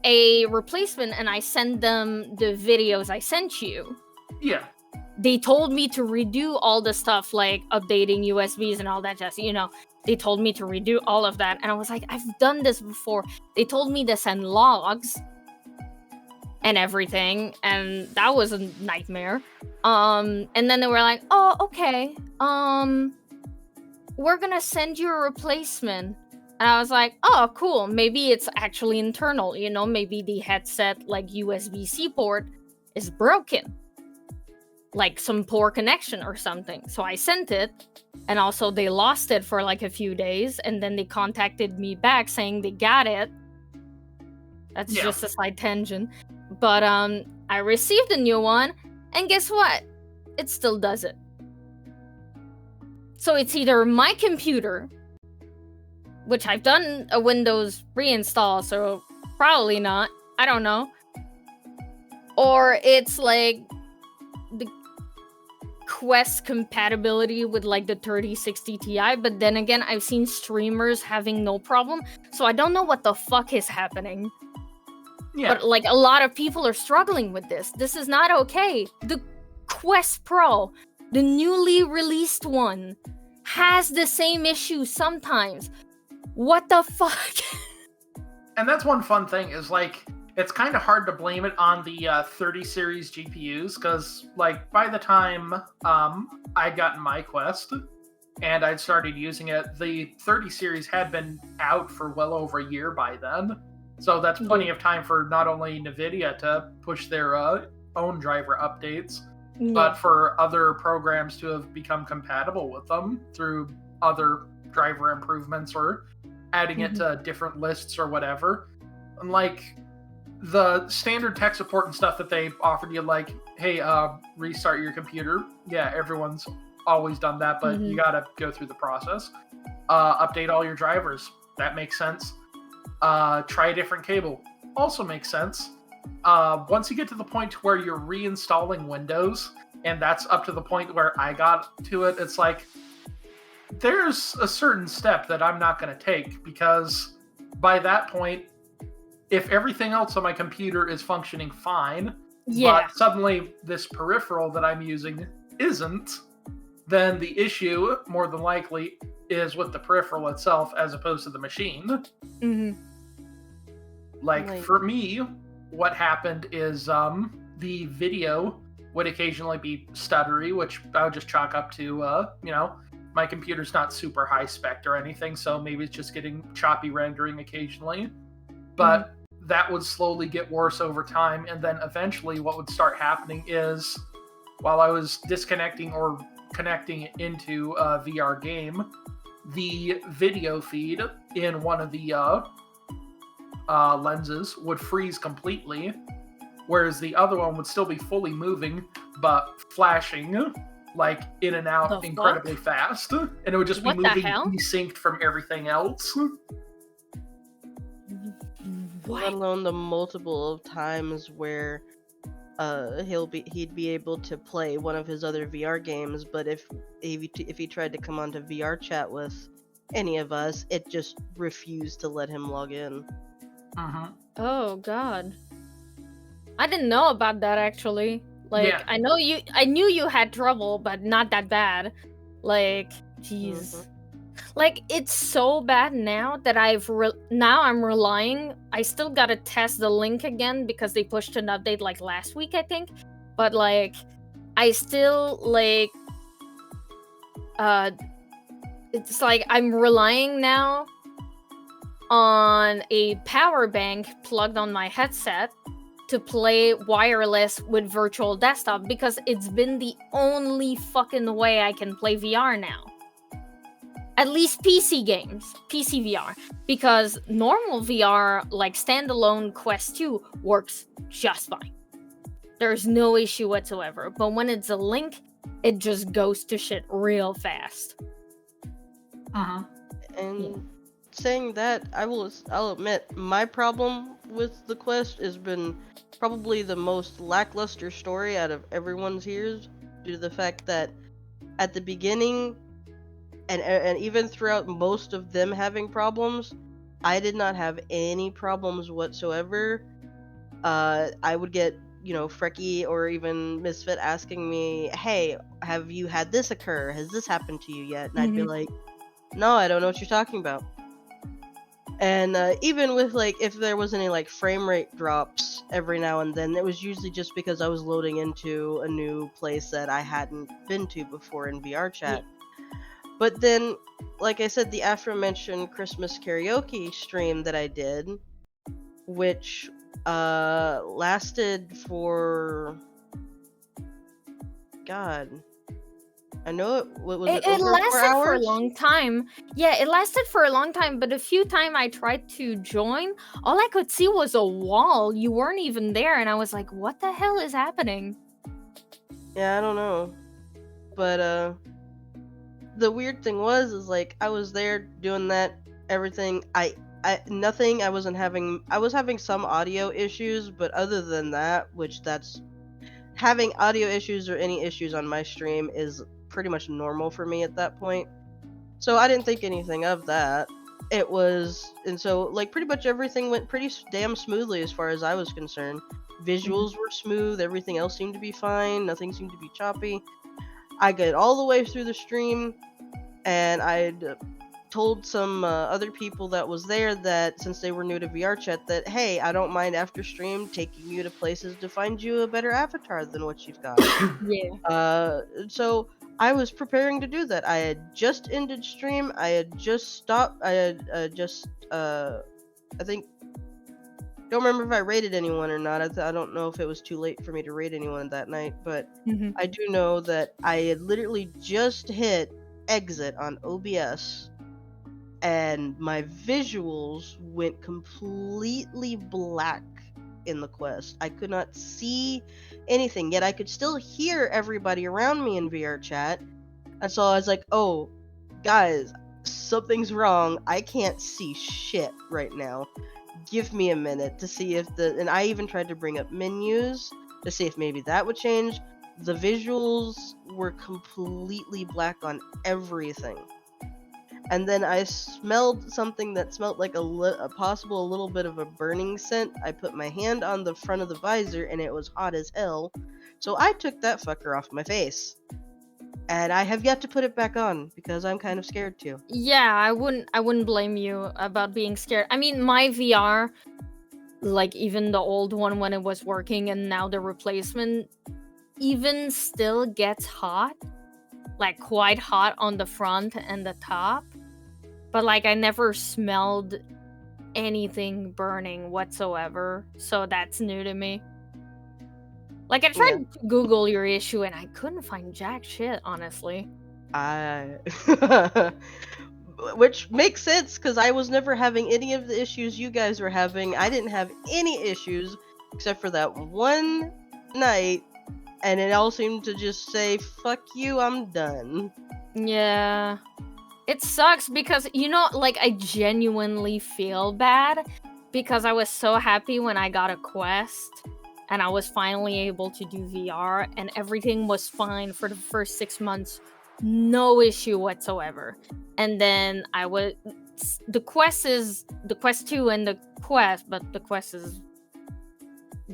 a replacement, and I sent them the videos I sent you. Yeah. They told me to redo all the stuff, like updating USBs and all that jazz, you know. They told me to redo all of that. And I was like, I've done this before. They told me to send logs and everything. And that was a nightmare. And then they were like, oh, okay. We're going to send you a replacement. And I was like, oh, cool. Maybe it's actually internal. You know, maybe the headset, like USB-C port, is broken. Like some poor connection or something. So I sent it. And also they lost it for like a few days. And then they contacted me back saying they got it. That's just a slight tangent. But I received a new one. And guess what? It still does it. So it's either my computer, which I've done a Windows reinstall, so probably not. I don't know. Or it's like the Quest compatibility with like the 3060 Ti, but then again, I've seen streamers having no problem, so I don't know what the fuck is happening. Yeah. But like a lot of people are struggling with this. This is not okay. The Quest Pro, the newly released one, has the same issue sometimes. What the fuck? And that's one fun thing is like it's kind of hard to blame it on the 30 series GPUs because like by the time I'd gotten my Quest and I'd started using it, the 30 series had been out for well over a year by then. So that's plenty of time for not only NVIDIA to push their own driver updates, but for other programs to have become compatible with them through other driver improvements or adding it to different lists or whatever. And like the standard tech support and stuff that they offered you, like, hey, restart your computer. Yeah, everyone's always done that, but you gotta go through the process. Update all your drivers. That makes sense. Try a different cable. Also makes sense. Once you get to the point where you're reinstalling Windows, and that's up to the point where I got to it, it's like, there's a certain step that I'm not going to take because by that point, if everything else on my computer is functioning fine, but suddenly this peripheral that I'm using isn't, then the issue, more than likely, is with the peripheral itself as opposed to the machine. Like, for me, what happened is the video would occasionally be stuttery, which I would just chalk up to, my computer's not super high spec or anything, so maybe it's just getting choppy rendering occasionally. But that would slowly get worse over time, and then eventually what would start happening is, while I was disconnecting or connecting into a VR game, the video feed in one of the lenses would freeze completely, whereas the other one would still be fully moving, but flashing like in and out incredibly fast, and it would just be moving desynced from everything else. Let alone the multiple of times where he'd be able to play one of his other VR games, but if he tried to come onto VR chat with any of us, it just refused to let him log in. Oh god, I didn't know about that actually. Like, I knew you had trouble, but not that bad. Like, jeez. Like, it's so bad now that I'm relying. I still gotta test the link again because they pushed an update like last week, I think. But like, I still like, it's like I'm relying now on a power bank plugged on my headset to play wireless with virtual desktop because it's been the only fucking way I can play VR now. At least PC games, PC VR, because normal VR, like standalone Quest 2, works just fine. There's no issue whatsoever, but when it's a link, it just goes to shit real fast. And saying that, I'll admit, my problem with the Quest has been probably the most lackluster story out of everyone's ears, due to the fact that at the beginning, and even throughout most of them having problems, I did not have any problems whatsoever. I would get, Frekkie or even Misfit asking me, hey, have you had this occur? Has this happened to you yet? And I'd be like, no, I don't know what you're talking about. And even with, like, if there was any, like, frame rate drops every now and then, it was usually just because I was loading into a new place that I hadn't been to before in VR chat. But then, like I said, the aforementioned Christmas karaoke stream that I did, which lasted for, God, I know it was It over 4 lasted for a hours. long time. Yeah, it lasted for a long time, but a few times I tried to join, all I could see was a wall. You weren't even there, and I was like, what the hell is happening? Yeah, I don't know. But the weird thing is like I was there doing that, everything. I was having some audio issues, but other than that, which that's having audio issues or any issues on my stream is pretty much normal for me at that point. So I didn't think anything of that. And so like pretty much everything went pretty damn smoothly as far as I was concerned. Visuals were smooth, everything else seemed to be fine, nothing seemed to be choppy. I got all the way through the stream, and I'd told some other people that was there that since they were new to VR chat that, hey, I don't mind after stream taking you to places to find you a better avatar than what you've got. Yeah. So I was preparing to do that. I had just ended stream. I had just stopped. I had I think, don't remember if I raided anyone or not. I don't know if it was too late for me to raid anyone that night, but I do know that I had literally just hit exit on OBS, and my visuals went completely black in the quest. I could not see anything, yet I could still hear everybody around me in VR chat. And so I was like, oh, guys, something's wrong. I can't see shit right now. Give me a minute to see if and I even tried to bring up menus to see if maybe that would change. The visuals were completely black on everything. And then I smelled something that smelled like a little bit of a burning scent. I put my hand on the front of the visor and it was hot as hell. So I took that fucker off my face. And I have yet to put it back on because I'm kind of scared too. Yeah, I wouldn't blame you about being scared. I mean, my VR, like even the old one when it was working and now the replacement, even still gets hot. Like quite hot on the front and the top. But like I never smelled anything burning whatsoever. So that's new to me. Like I tried to Google your issue and I couldn't find jack shit, honestly. Which makes sense because I was never having any of the issues you guys were having. I didn't have any issues except for that one night, and it all seemed to just say, fuck you, I'm done. Yeah. It sucks because, you know, like I genuinely feel bad because I was so happy when I got a Quest and I was finally able to do VR and everything was fine for the first 6 months. No issue whatsoever. And then the Quest 2 and the Quest, but the Quest is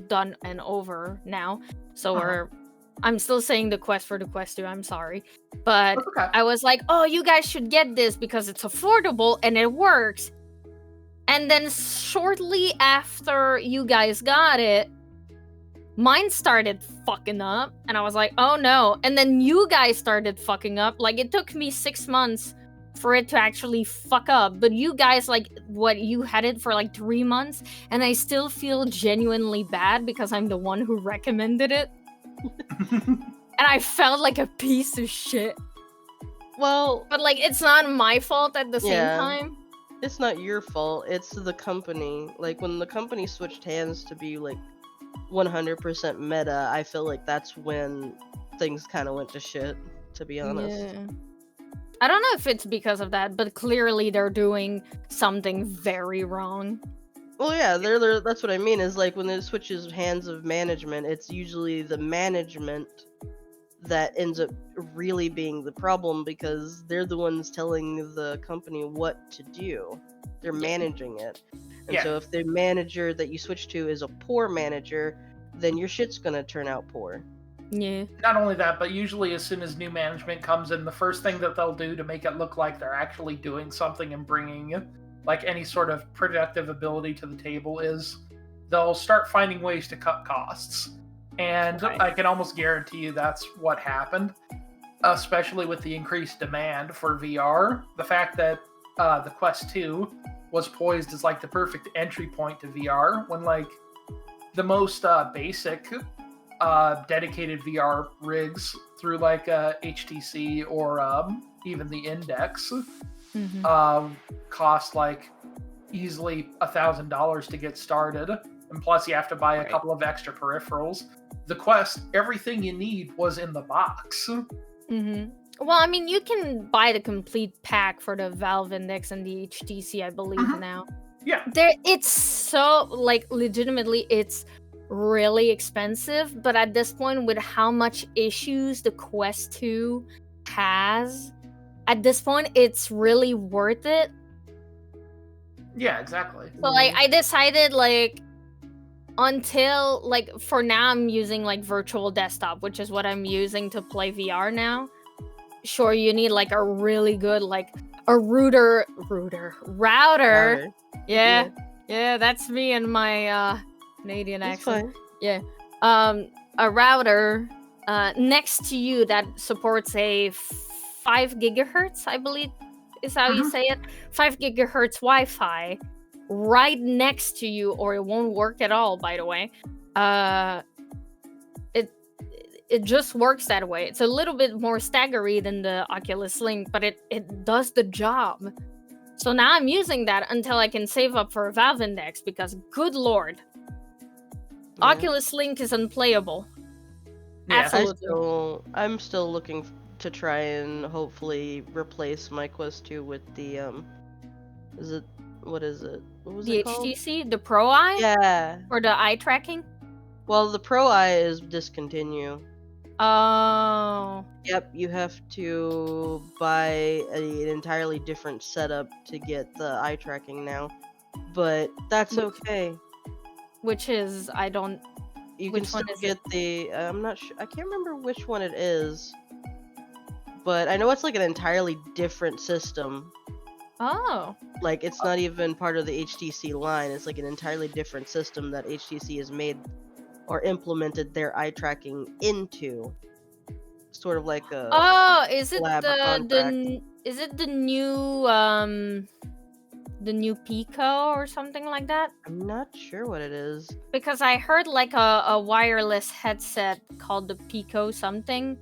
done and over now. So I'm still saying the Quest for the Quest 2, I'm sorry. But Okay. I was like, oh, you guys should get this because it's affordable and it works. And then shortly after you guys got it, mine started fucking up. And I was like, oh no. And then you guys started fucking up. Like, it took me 6 months for it to actually fuck up. But you guys, like, you had it for like 3 months. And I still feel genuinely bad because I'm the one who recommended it. And I felt like a piece of shit. Well, but like it's not my fault at the same time. It's not your fault. It's the company. Like when the company switched hands to be like 100% meta, I feel like that's when things kind of went to shit, to be honest. Yeah. I don't know if it's because of that, but clearly they're doing something very wrong. Well, yeah, that's what I mean, is like when it switches hands of management, it's usually the management that ends up really being the problem because they're the ones telling the company what to do. They're managing it. And so if the manager that you switch to is a poor manager, then your shit's gonna turn out poor. Yeah. Not only that, but usually as soon as new management comes in, the first thing that they'll do to make it look like they're actually doing something and bringing like any sort of productive ability to the table is they'll start finding ways to cut costs. And I can almost guarantee you that's what happened. especially with the increased demand for VR. The fact that the Quest 2 was poised as like the perfect entry point to VR, when like the most basic dedicated VR rigs through like HTC or even the Index cost like easily $1,000 to get started, and plus you have to buy a couple of extra peripherals. The Quest, everything you need was in the box. Well, I mean, you can buy the complete pack for the Valve Index and the HTC, I believe now. Yeah. It's so, like, legitimately, it's really expensive, but at this point, with how much issues the Quest 2 has, at this point, it's really worth it. Yeah, exactly. So, like, I decided, like, until, like, for now, I'm using, like, virtual desktop, which is what I'm using to play VR now. Sure, you need, like, a really good, like, a router. Yeah, that's me and my Canadian accent. Yeah. A router next to you that supports a 5 gigahertz, I believe is how you say it. 5 gigahertz Wi-Fi right next to you, or it won't work at all, by the way. It just works that way. It's a little bit more staggery than the Oculus Link, but it does the job. So now I'm using that until I can save up for a Valve Index, because good lord, Oculus Link is unplayable. Yeah. Absolutely. I'm still looking to try and hopefully replace my Quest 2 with the what was The it called? HTC, the Pro Eye? Yeah. For the eye tracking? Well, the Pro Eye is discontinued. Oh. Yep, you have to buy an entirely different setup to get the eye tracking now. But that's okay. Which is, I don't... You Which can one still is get the... I'm not sure. I can't remember which one it is. But I know it's like an entirely different system. Oh. Like, it's not even part of the HTC line. It's like an entirely different system that HTC has made or implemented their eye tracking into. Sort of like a... Oh, is it lab or contract. is it the new Pico or something like that? I'm not sure what it is. Because I heard like a wireless headset called the Pico something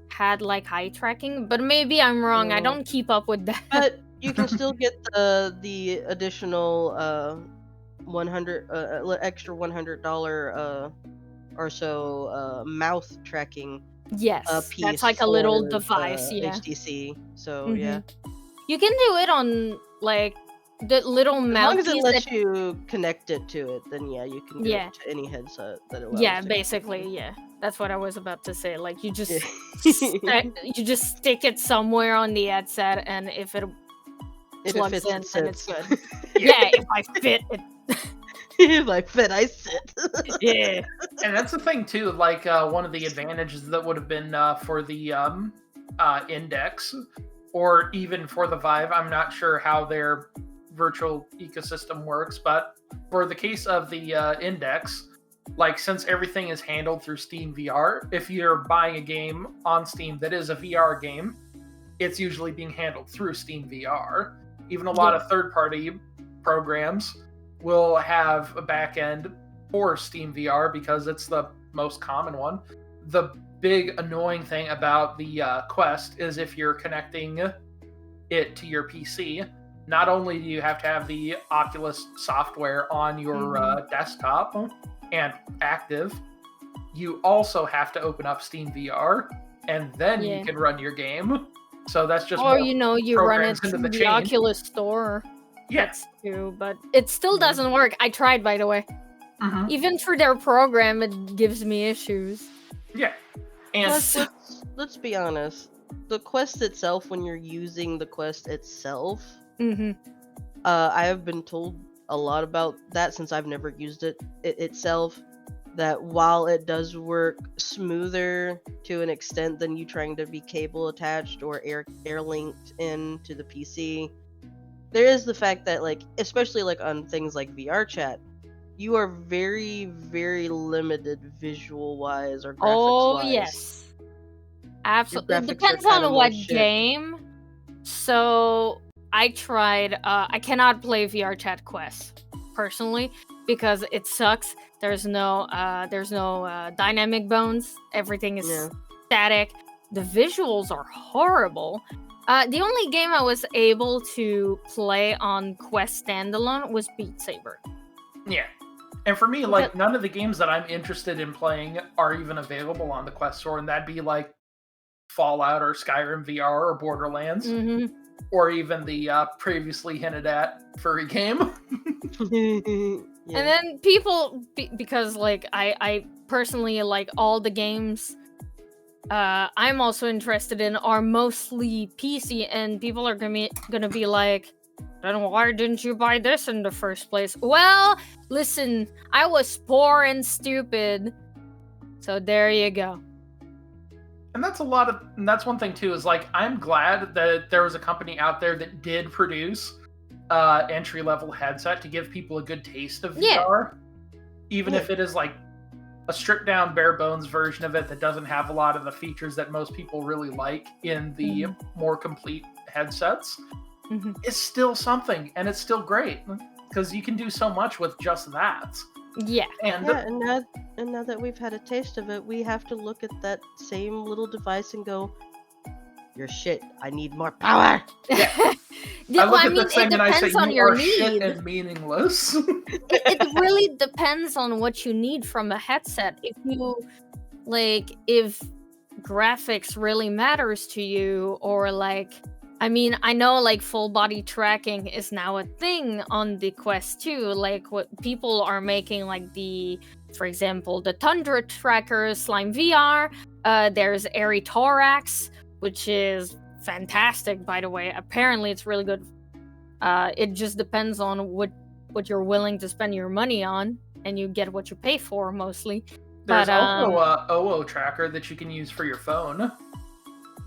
had like eye tracking, but maybe I'm wrong. I don't keep up with that. But you can still get the additional extra $100 or so mouth tracking Yes, piece. that's like a little for device, yeah. HTC. So yeah, you can do it on like the little as long mouthpiece. as it lets you connect it to it, then yeah, you can get it to any headset that allows. Yeah, to basically, yeah. That's what I was about to say. Like you just Yeah. you just stick it somewhere on the headset, and if it plugs fits, in, it then it's sits. good. Yeah, if I fit it. If I fit, I sit. Yeah. And that's the thing too. Like one of the advantages that would have been for the Index, or even for the Vive. I'm not sure how their virtual ecosystem works, but for the case of the Index, like since everything is handled through Steam VR, if you're buying a game on Steam that is a VR game, it's usually being handled through Steam VR. Even a lot of third-party programs will have a back end for Steam VR because it's the most common one. The big annoying thing about the Quest is if you're connecting it to your PC, not only do you have to have the Oculus software on your desktop and active, you also have to open up Steam VR, and then you can run your game. So that's just or you run it into through the the chain. Oculus Store. Yes, too, but it still doesn't work. I tried, by the way. Even through their program, it gives me issues. Yeah, and Plus, let's be honest. The Quest itself, when you're using the Quest itself, I have been told a lot about that since I've never used it itself. That while it does work smoother to an extent than you trying to be cable attached or air linked in to the PC, there is the fact that, like, especially like on things like VR chat, you are very, very limited visual wise or graphics wise. Oh yes, Absolutely. It graphics are depends kinda on more what shit. game. So I tried. I cannot play VR Chat Quest personally because it sucks. There's no dynamic bones. Everything is Yeah. static. The visuals are horrible. The only game I was able to play on Quest standalone was Beat Saber. Yeah. And for me, Because- like, none of the games that I'm interested in playing are even available on the Quest Store, and that'd be like Fallout or Skyrim VR or Borderlands, Mhm. or even the previously hinted at furry game. Yeah. And then people, because like I personally like all the games I'm also interested in are mostly PC, and people are gonna be like, then why didn't you buy this in the first place? Well, listen, I was poor and stupid, so there you go. And that's that's one thing too, is like, I'm glad that there was a company out there that did produce entry-level headset to give people a good taste of Yeah. VR, even Yeah. if it is like a stripped down bare bones version of it that doesn't have a lot of the features that most people really like in the more complete headsets. Mhm. It's still something, and it's still great because you can do so much with just that. Yeah. And Yeah, and now that we've had a taste of it, we have to look at that same little device and go, "You're shit. I need more power." Yeah, I well, look I at mean, that thing it and I say, depends on "You your are shit need. and meaningless." It really depends on what you need from a headset. If graphics really matters to you, or like, I mean, I know like full body tracking is now a thing on the Quest 2. Like, what people are making, like for example, the Tundra tracker Slime VR. There's Airy Thorax, which is fantastic, by the way. Apparently, it's really good. It just depends on what you're willing to spend your money on, and you get what you pay for mostly. There's But also a OO tracker that you can use for your phone.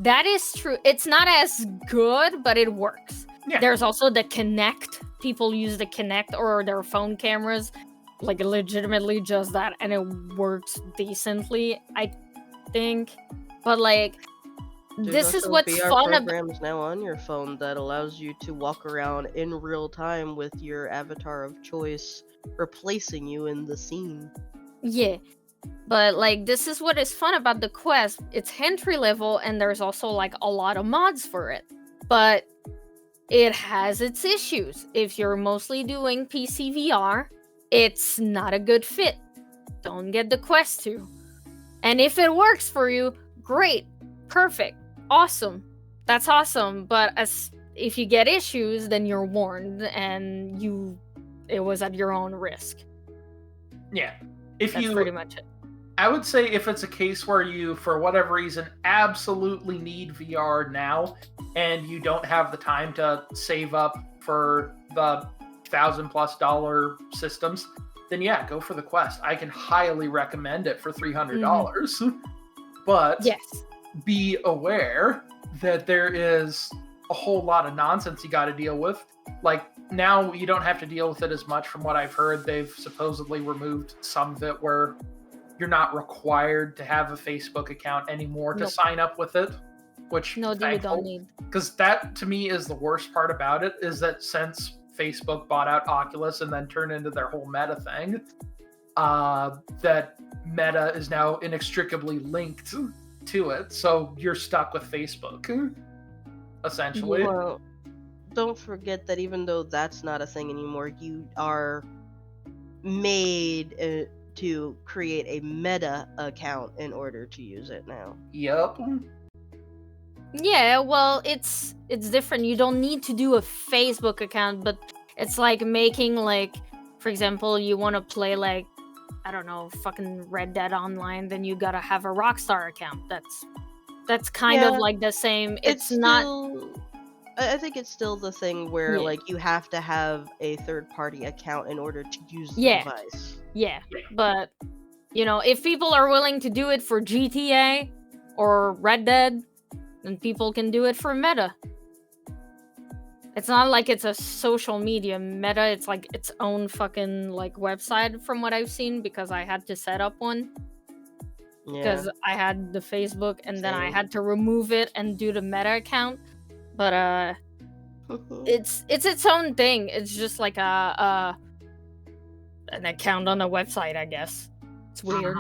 that is true. It's not as good, but it works. Yeah. There's also the Kinect. People use the Kinect or their phone cameras, like legitimately just that, and it works decently, I think. But like, There's this is also what's VR fun about. programs now on your phone that allows you to walk around in real time with your avatar of choice replacing you in the scene. Yeah. But like, this is what is fun about the Quest. It's entry level, and there's also like a lot of mods for it. But it has its issues. If you're mostly doing PC VR, it's not a good fit. Don't get the Quest 2. And if it works for you, great, perfect, awesome. That's awesome. But if you get issues, then you're warned, and it was at your own risk. Yeah. That's pretty much it. I would say if it's a case where you, for whatever reason, absolutely need VR now, and you don't have the time to save up for the $1,000+ systems, then yeah, go for the Quest. I can highly recommend it for $300. But Yes. be aware that there is a whole lot of nonsense you got to deal with. Like, now you don't have to deal with it as much. From what I've heard, they've supposedly removed some of it where you're not required to have a Facebook account anymore to Nope. sign up with it, which No, you don't need. because that to me is the worst part about it, is that since Facebook bought out Oculus and then turned into their whole Meta thing, that Meta is now inextricably linked to it, so you're stuck with Facebook essentially. Well, don't forget that even though that's not a thing anymore, you are made to create a Meta account in order to use it now. Yep. Yeah, well, it's different. You don't need to do a Facebook account, but it's like making, like, for example, you want to play, like, I don't know, fucking Red Dead Online, then you gotta have a Rockstar account. That's kind of Yeah, like the same. It's not. still, I think it's still the thing where Yeah. like you have to have a third-party account in order to use the Yeah. device. Yeah, but if people are willing to do it for GTA or Red Dead, then people can do it for Meta. It's not like it's a social media. Meta, it's like its own fucking like website from what I've seen, because I had to set up one. because I had the Facebook and then I Same. had to remove it and do the Meta account. But it's its own thing. It's just like an account on a website, I guess. It's weird.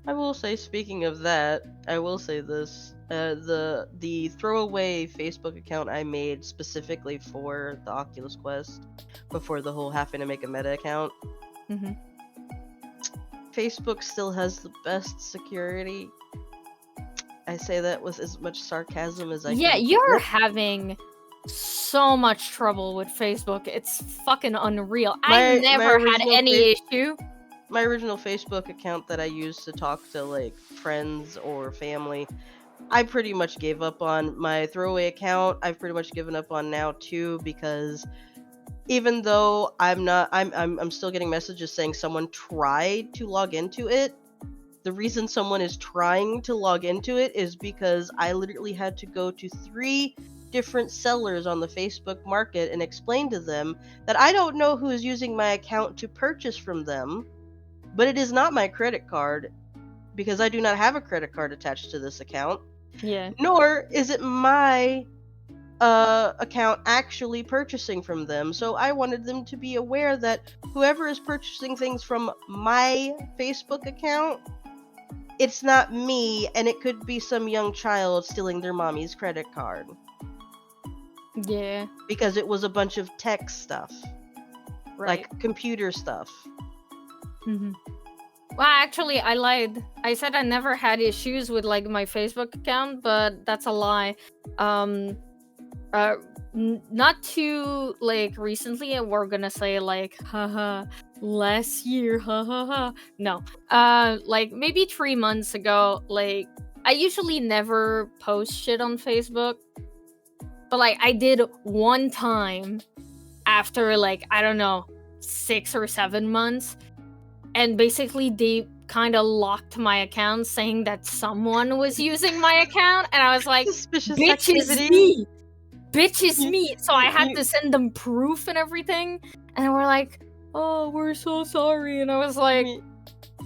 I will say, speaking of that, I will say this: the throwaway Facebook account I made specifically for the Oculus Quest, before the whole having to make a Meta account. Mm-hmm. Facebook still has the best security. I say that with as much sarcasm as I can. Yeah, you're having so much trouble with Facebook. It's fucking unreal. I never had any issue. My original Facebook account that I used to talk to like friends or family, I pretty much gave up on. My throwaway account I've pretty much given up on now too, because even though I'm still getting messages saying someone tried to log into it. The reason someone is trying to log into it is because I literally had to go to 3 different sellers on the Facebook market and explain to them that I don't know who is using my account to purchase from them, but it is not my credit card, because I do not have a credit card attached to this account. Yeah. Nor is it my account actually purchasing from them. So I wanted them to be aware that whoever is purchasing things from my Facebook account, it's not me, and it could be some young child stealing their mommy's credit card. Yeah. Because it was a bunch of tech stuff. Right. Like computer stuff. Mm-hmm. Well, actually, I lied. I said I never had issues with like my Facebook account, but that's a lie. Not too like recently, and we're gonna say like, haha, last year, ha. No, like maybe 3 months ago. Like, I usually never post shit on Facebook, but like I did one time after like, I don't know, 6 or 7 months, and basically they kind of locked my account, saying that someone was using my account, and I was like, Suspicious bitch activity. is me. So I had to send them proof and everything, and they were like, oh, we're so sorry. And I was like,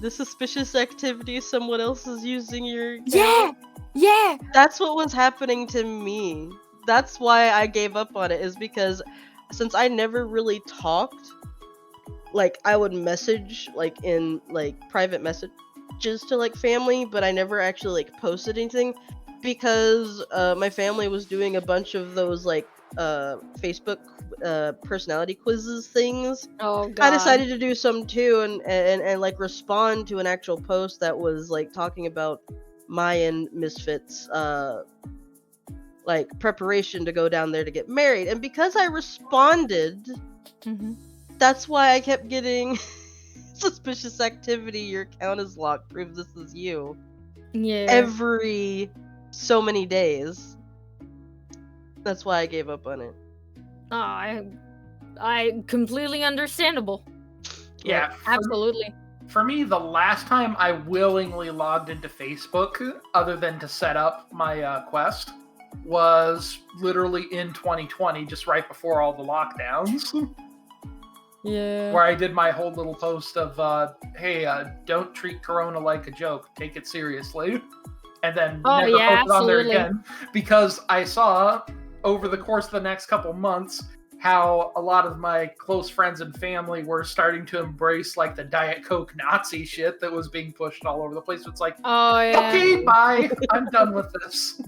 the suspicious activity, someone else is using your account. Yeah. That's what was happening to me. That's why I gave up on it, is because since I never really talked, like I would message like in like private messages to like family, but I never actually like posted anything, because my family was doing a bunch of those like Facebook personality quizzes things. Oh god. I decided to do some too, and like respond to an actual post that was like talking about Mayan misfits like preparation to go down there to get married. And because I responded, that's why I kept getting suspicious activity, your account is locked, prove this is you. Yeah. Every so many days. That's why I gave up on it. Oh, I completely understandable. Yeah, absolutely. For me, the last time I willingly logged into Facebook, other than to set up my Quest, was literally in 2020, just right before all the lockdowns. Yeah. Where I did my whole little post of, hey, don't treat Corona like a joke. Take it seriously. And then never posted on there again. Because I saw, over the course of the next couple months, how a lot of my close friends and family were starting to embrace like the Diet Coke Nazi shit that was being pushed all over the place. It's like, okay, bye. I'm done with this.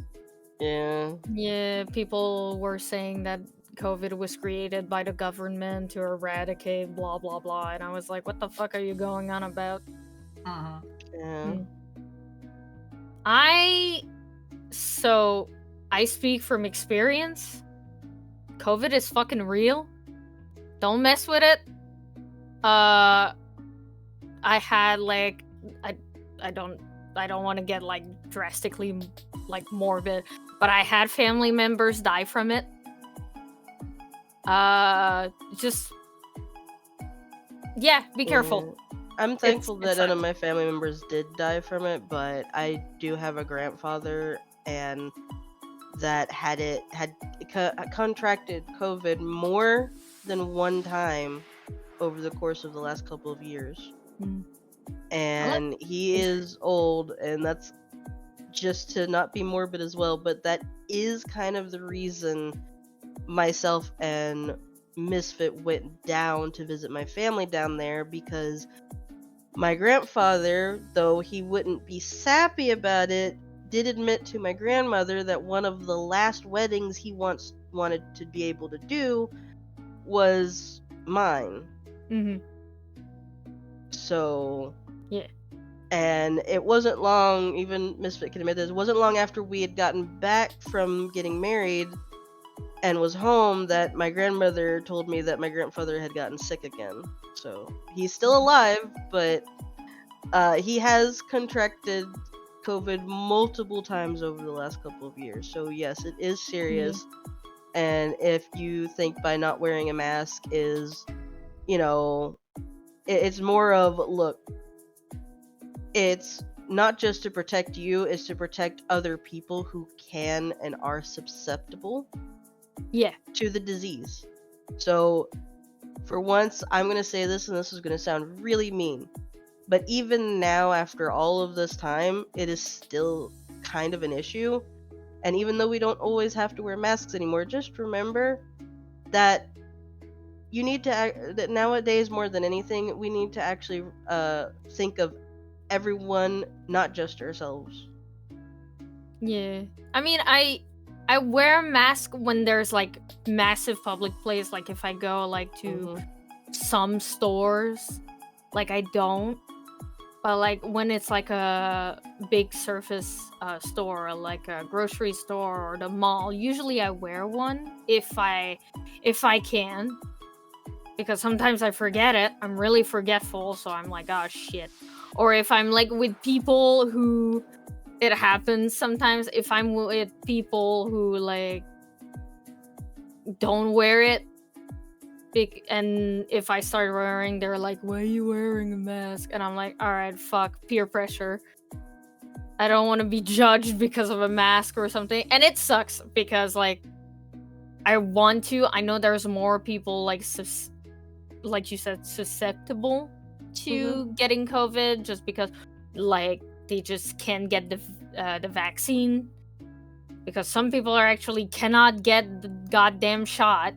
Yeah. Yeah, people were saying that COVID was created by the government to eradicate blah blah blah, and I was like, what the fuck are you going on about? Yeah. I speak from experience. COVID is fucking real. Don't mess with it. I had like I don't want to get like drastically like morbid, but I had family members die from it. Just be careful. I'm thankful that none of my family members did die from it, but I do have a grandfather and that had contracted COVID more than one time over the course of the last couple of years. and he is old, and that's just to not be morbid as well, but that is kind of the reason myself and Misfit went down to visit my family down there, because my grandfather, though he wouldn't be sappy about it, did admit to my grandmother that one of the last weddings he once wanted to be able to do was mine. Mm-hmm. So Yeah. and it wasn't long, even Misfit can admit this, it wasn't long after we had gotten back from getting married and was home that my grandmother told me that my grandfather had gotten sick again. So he's still alive, but he has contracted COVID multiple times over the last couple of years. So yes, it is serious. And if you think by not wearing a mask is, you know, it's more of, look, it's not just to protect you, it's to protect other people who can and are susceptible to the disease. So for once, I'm going to say this, and this is going to sound really mean, but even now, after all of this time, it is still kind of an issue. And even though we don't always have to wear masks anymore, just remember that you need to, that nowadays more than anything, we need to actually think of everyone, not just ourselves. Yeah. I mean, I wear a mask when there's like massive public place, like if I go like to some stores, like I don't. But like when it's like a big surface store, or like a grocery store or the mall, usually I wear one if I can, because sometimes I forget it. I'm really forgetful, so I'm like, oh shit. Or if I'm like with people who, it happens sometimes, if I'm with people who like don't wear it, and if I start wearing, they're like, why are you wearing a mask? And I'm like, all right, fuck, peer pressure. I don't want to be judged because of a mask or something. And it sucks because like I want to, I know there's more people like you said, susceptible to getting COVID, just because like they just can't get the vaccine, because some people are actually cannot get the goddamn shot.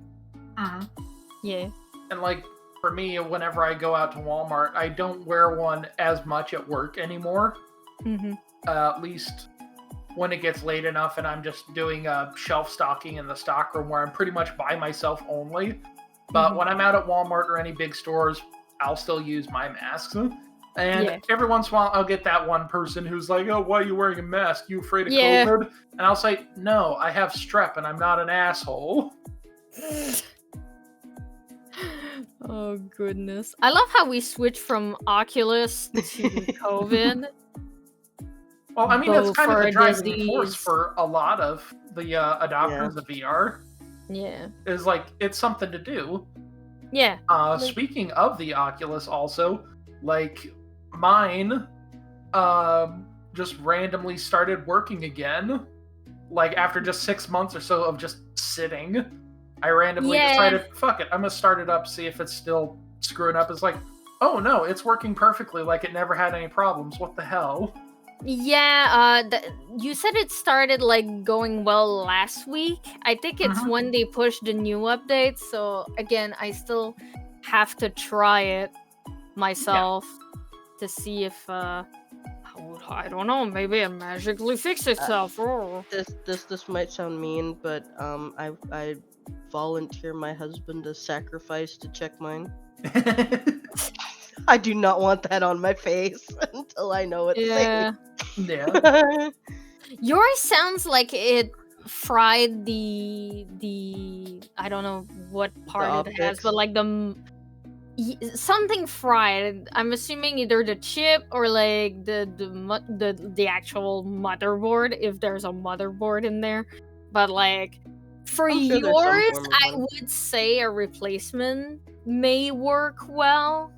Yeah. And like for me, whenever I go out to Walmart, I don't wear one as much at work anymore. At least when it gets late enough and I'm just doing shelf stocking in the stockroom where I'm pretty much by myself only. But when I'm out at Walmart or any big stores, I'll still use my masks. And every once in a while, I'll get that one person who's like, oh, why are you wearing a mask? You afraid of COVID? And I'll say, no, I have strep and I'm not an asshole. Oh, goodness. I love how we switched from Oculus to COVID. Well, I mean, that's kind of the driving force for a lot of the adopters of VR. Yeah. Is like, it's something to do. Yeah. Speaking of the Oculus also, like, mine just randomly started working again. Like, after just 6 months or so of just sitting, I randomly decided, fuck it, I'm gonna start it up, see if it's still screwing up. It's like, oh no, it's working perfectly, like it never had any problems. What the hell? Yeah, you said it started like going well last week. I think it's when they pushed the new update. So again, I still have to try it myself to see if I don't know, maybe it magically fixed itself. This might sound mean, but I volunteer my husband to sacrifice to check mine. I do not want that on my face until I know it's safe. Yeah. Yours sounds like it fried the I don't know what part it has, but like something fried. I'm assuming either the chip or like the actual motherboard, if there's a motherboard in there. But like for yours, I would say a replacement may work well,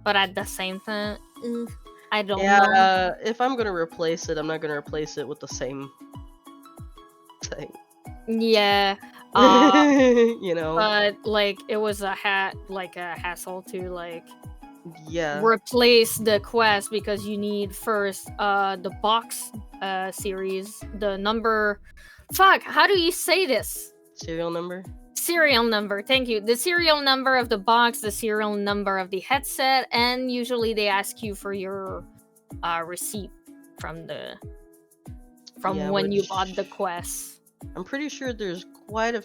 but at the same time, I don't know. If I'm gonna replace it, I'm not gonna replace it with the same thing. Yeah. You know. But like it was a hassle to like Yeah. replace the quest because you need first the box series, the number. Fuck, how do you say this? Serial number? Serial number, thank you. The serial number of the box, the serial number of the headset, and usually they ask you for your receipt from when you bought the quest. I'm pretty sure there's quite a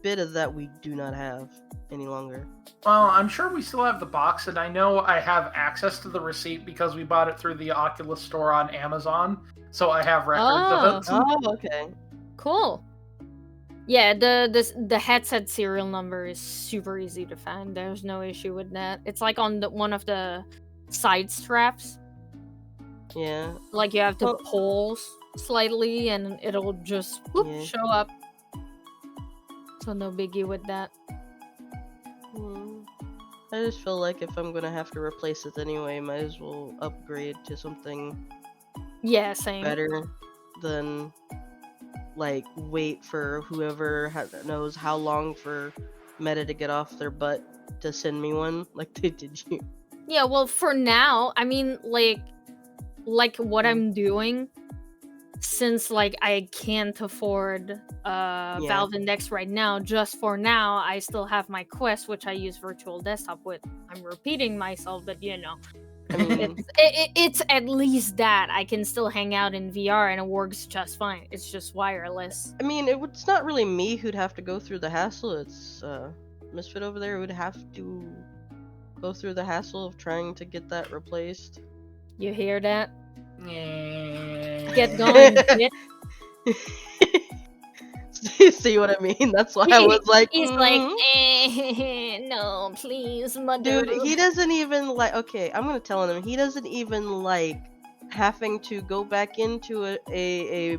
bit of that we do not have any longer. Well, I'm sure we still have the box, and I know I have access to the receipt because we bought it through the Oculus store on Amazon, so I have records of it. Oh, okay. Cool. Yeah, the headset serial number is super easy to find. There's no issue with that. It's like on one of the side straps. Yeah. Like you have to pull slightly and it'll just show up. So no biggie with that. I just feel like if I'm gonna have to replace it anyway, might as well upgrade to something same. better than like wait for whoever knows how long for Meta to get off their butt to send me one like they did you. Yeah, well, for now, I mean, like what I'm doing, since like I can't afford Valve Index right now, just for now, I still have my Quest, which I use Virtual Desktop with. I'm repeating myself, but you know, I mean, it's at least that I can still hang out in VR and it works just fine. It's just wireless. I mean, it's not really me who'd have to go through the hassle. It's Misfit over there would have to go through the hassle of trying to get that replaced. You hear that? Yeah. Get going, bitch. See what I mean? That's why I was like, he's like, no, please, mother. Dude, he doesn't even like. Okay, I'm gonna tell him. He doesn't even like having to go back into a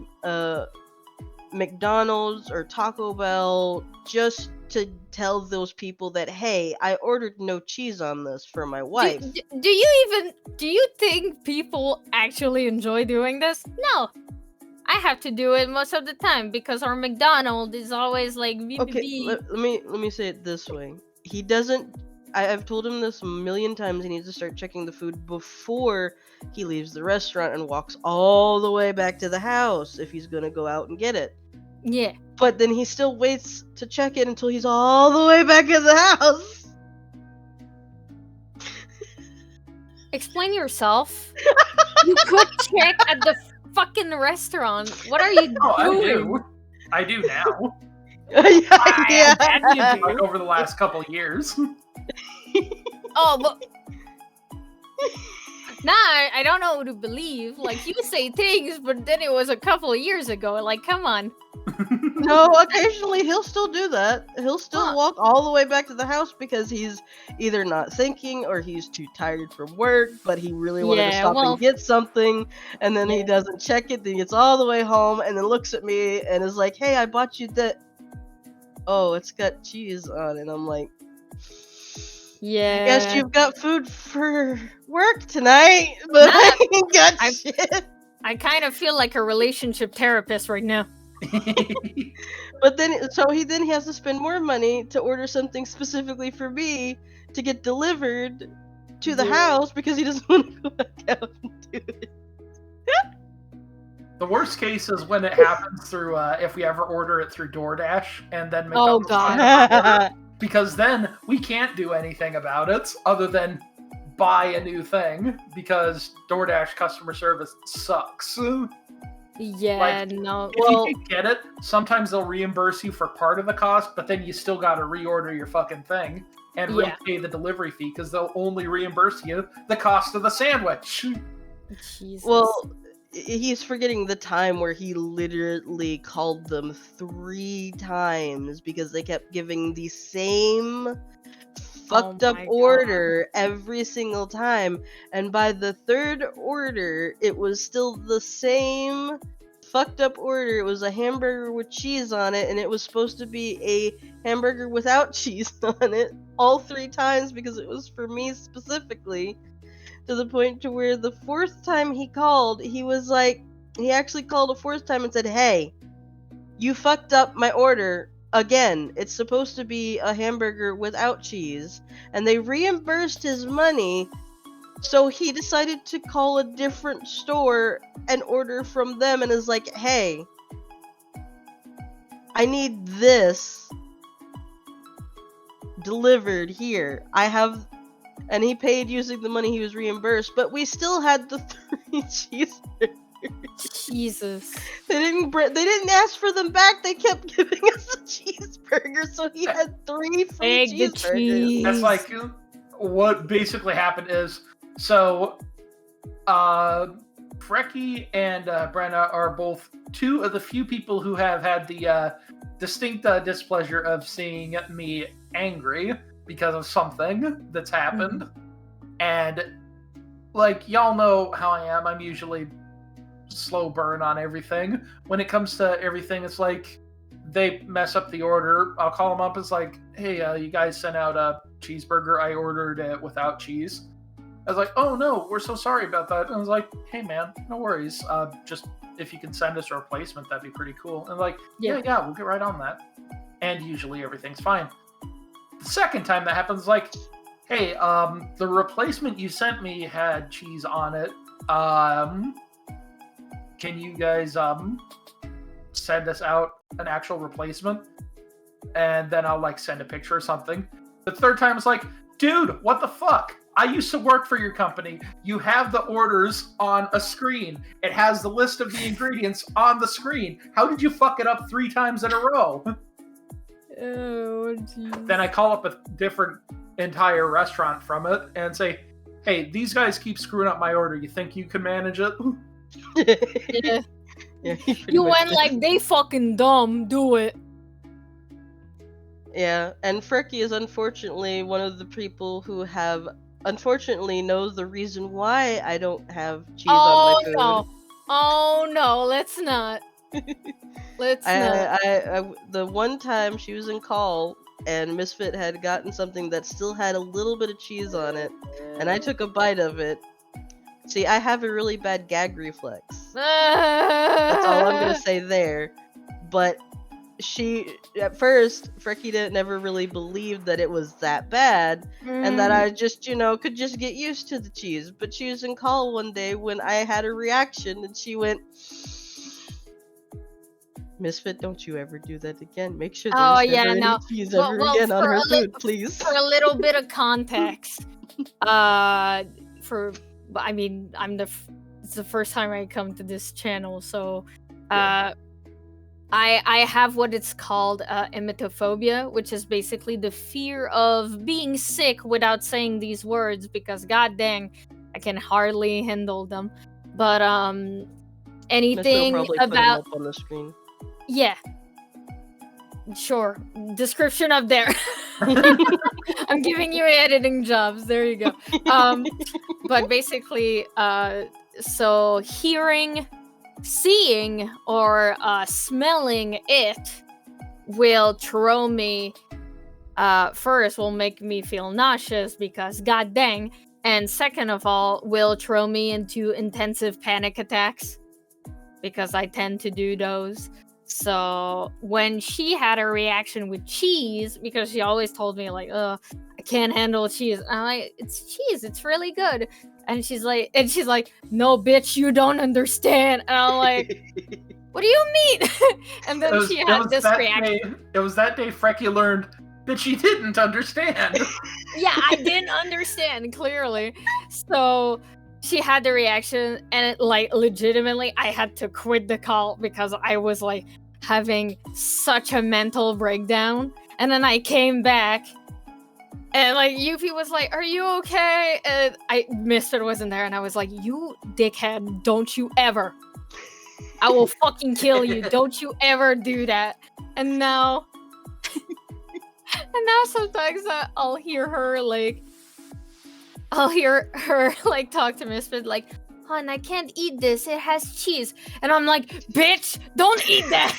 McDonald's or Taco Bell just to tell those people that, hey, I ordered no cheese on this for my wife. Do you think people actually enjoy doing this? No. I have to do it most of the time because our McDonald's is always like okay, let me say it this way. He doesn't. I've told him this a million times. He needs to start checking the food before he leaves the restaurant and walks all the way back to the house if he's gonna go out and get it. Yeah. But then he still waits to check it until he's all the way back in the house. Explain yourself. You could check at the fucking restaurant. What are you doing? I do now. Yeah. Like over the last couple years. Oh, but nah, I don't know who to believe. Like, you say things, but then it was a couple of years ago. Like, come on. No, occasionally he'll still do that. He'll still walk all the way back to the house because he's either not thinking or he's too tired from work, but he really wanted to stop and get something, and then he doesn't check it, then he gets all the way home and then looks at me and is like, hey, I bought you that. Oh, it's got cheese on it. I'm like, yeah. Guess you've got food for work tonight, but I ain't got shit. I kind of feel like a relationship therapist right now. But then, so he has to spend more money to order something specifically for me to get delivered to the house because he doesn't want to go back out and do it. The worst case is when it happens through, if we ever order it through DoorDash and then McDonald's. Oh god. Because then we can't do anything about it other than buy a new thing because DoorDash customer service sucks. Yeah, like, no. If you can get it, sometimes they'll reimburse you for part of the cost, but then you still got to reorder your fucking thing and repay the delivery fee because they'll only reimburse you the cost of the sandwich. Jesus. Well, he's forgetting the time where he literally called them 3 times because they kept giving the same fucked up order every single time, and by the 3rd order it was still the same fucked up order. It was a hamburger with cheese on it, and it was supposed to be a hamburger without cheese on it all 3 times because it was for me specifically, to the point to where the 4th time he called, he was like, he actually called a 4th time and said, hey, you fucked up my order. again, it's supposed to be a hamburger without cheese, and they reimbursed his money, so he decided to call a different store and order from them and is like, hey, I need this delivered here. And he paid using the money he was reimbursed, but we still had the 3 cheeseburgers. Jesus. They didn't ask for them back. They kept giving us a cheeseburger, so he had 3 free Egg the cheeseburgers. cheese. That's like what basically happened is, so Frekkie and Brenna are both 2 of the few people who have had the distinct displeasure of seeing me angry because of something that's happened. And like, y'all know how I am. I'm usually slow burn on everything. When it comes to everything, it's like they mess up the order, I'll call them up. It's like, hey, you guys sent out a cheeseburger. I ordered it without cheese. I was like, oh no, we're so sorry about that. And I was like, hey man, no worries. Just if you can send us a replacement, that'd be pretty cool. And like, yeah, we'll get right on that. And usually everything's fine. The second time that happens, like, hey, the replacement you sent me had cheese on it. Can you guys send us out an actual replacement? And then I'll like send a picture or something. The third time it's like, dude, what the fuck? I used to work for your company. You have the orders on a screen. It has the list of the ingredients on the screen. How did you fuck it up 3 times in a row? Oh, geez. Then I call up a different entire restaurant from it and say, hey, these guys keep screwing up my order. You think you can manage it? Yeah. You went like, they fucking dumb, do it. Yeah, and Frekkie is unfortunately one of the people who unfortunately knows the reason why I don't have cheese on my food. Oh no, let's not. Let's not. The one time she was in call and Misfit had gotten something that still had a little bit of cheese on it, and I took a bite of it. See, I have a really bad gag reflex. That's all I'm gonna say there. But at first, Frekkie never really believed that it was that bad, and that I just, could just get used to the cheese. But she was in call one day when I had a reaction, and she went, Misfit, don't you ever do that again. Make sure there's never any cheese ever again on her food, please. For a little bit of context, it's the first time I come to this channel, so I have what it's called emetophobia, which is basically the fear of being sick without saying these words, because god dang, I can hardly handle them. But anything about put them up on the screen. Yeah. Sure. Description up there. I'm giving you editing jobs. There you go. But basically, so hearing, seeing, or smelling it will throw me, first will make me feel nauseous because god dang, and second of all will throw me into intensive panic attacks because I tend to do those. So when she had a reaction with cheese, because she always told me like, I can't handle cheese. And I'm like, it's cheese, it's really good. And she's like, no, bitch, you don't understand. And I'm like, what do you mean? And then she had this reaction. It was that day Frekkie learned that she didn't understand. Yeah, I didn't understand, clearly. So she had the reaction, and it, like, legitimately, I had to quit the call because I was, like, having such a mental breakdown. And then I came back, and, like, Yuffie was like, are you okay? And Mister wasn't there, and I was like, you dickhead, don't you ever. I will fucking kill you. Don't you ever do that. And now sometimes I'll hear her, like, talk to Misfit, like, hon, I can't eat this, it has cheese. And I'm like, bitch, don't eat that.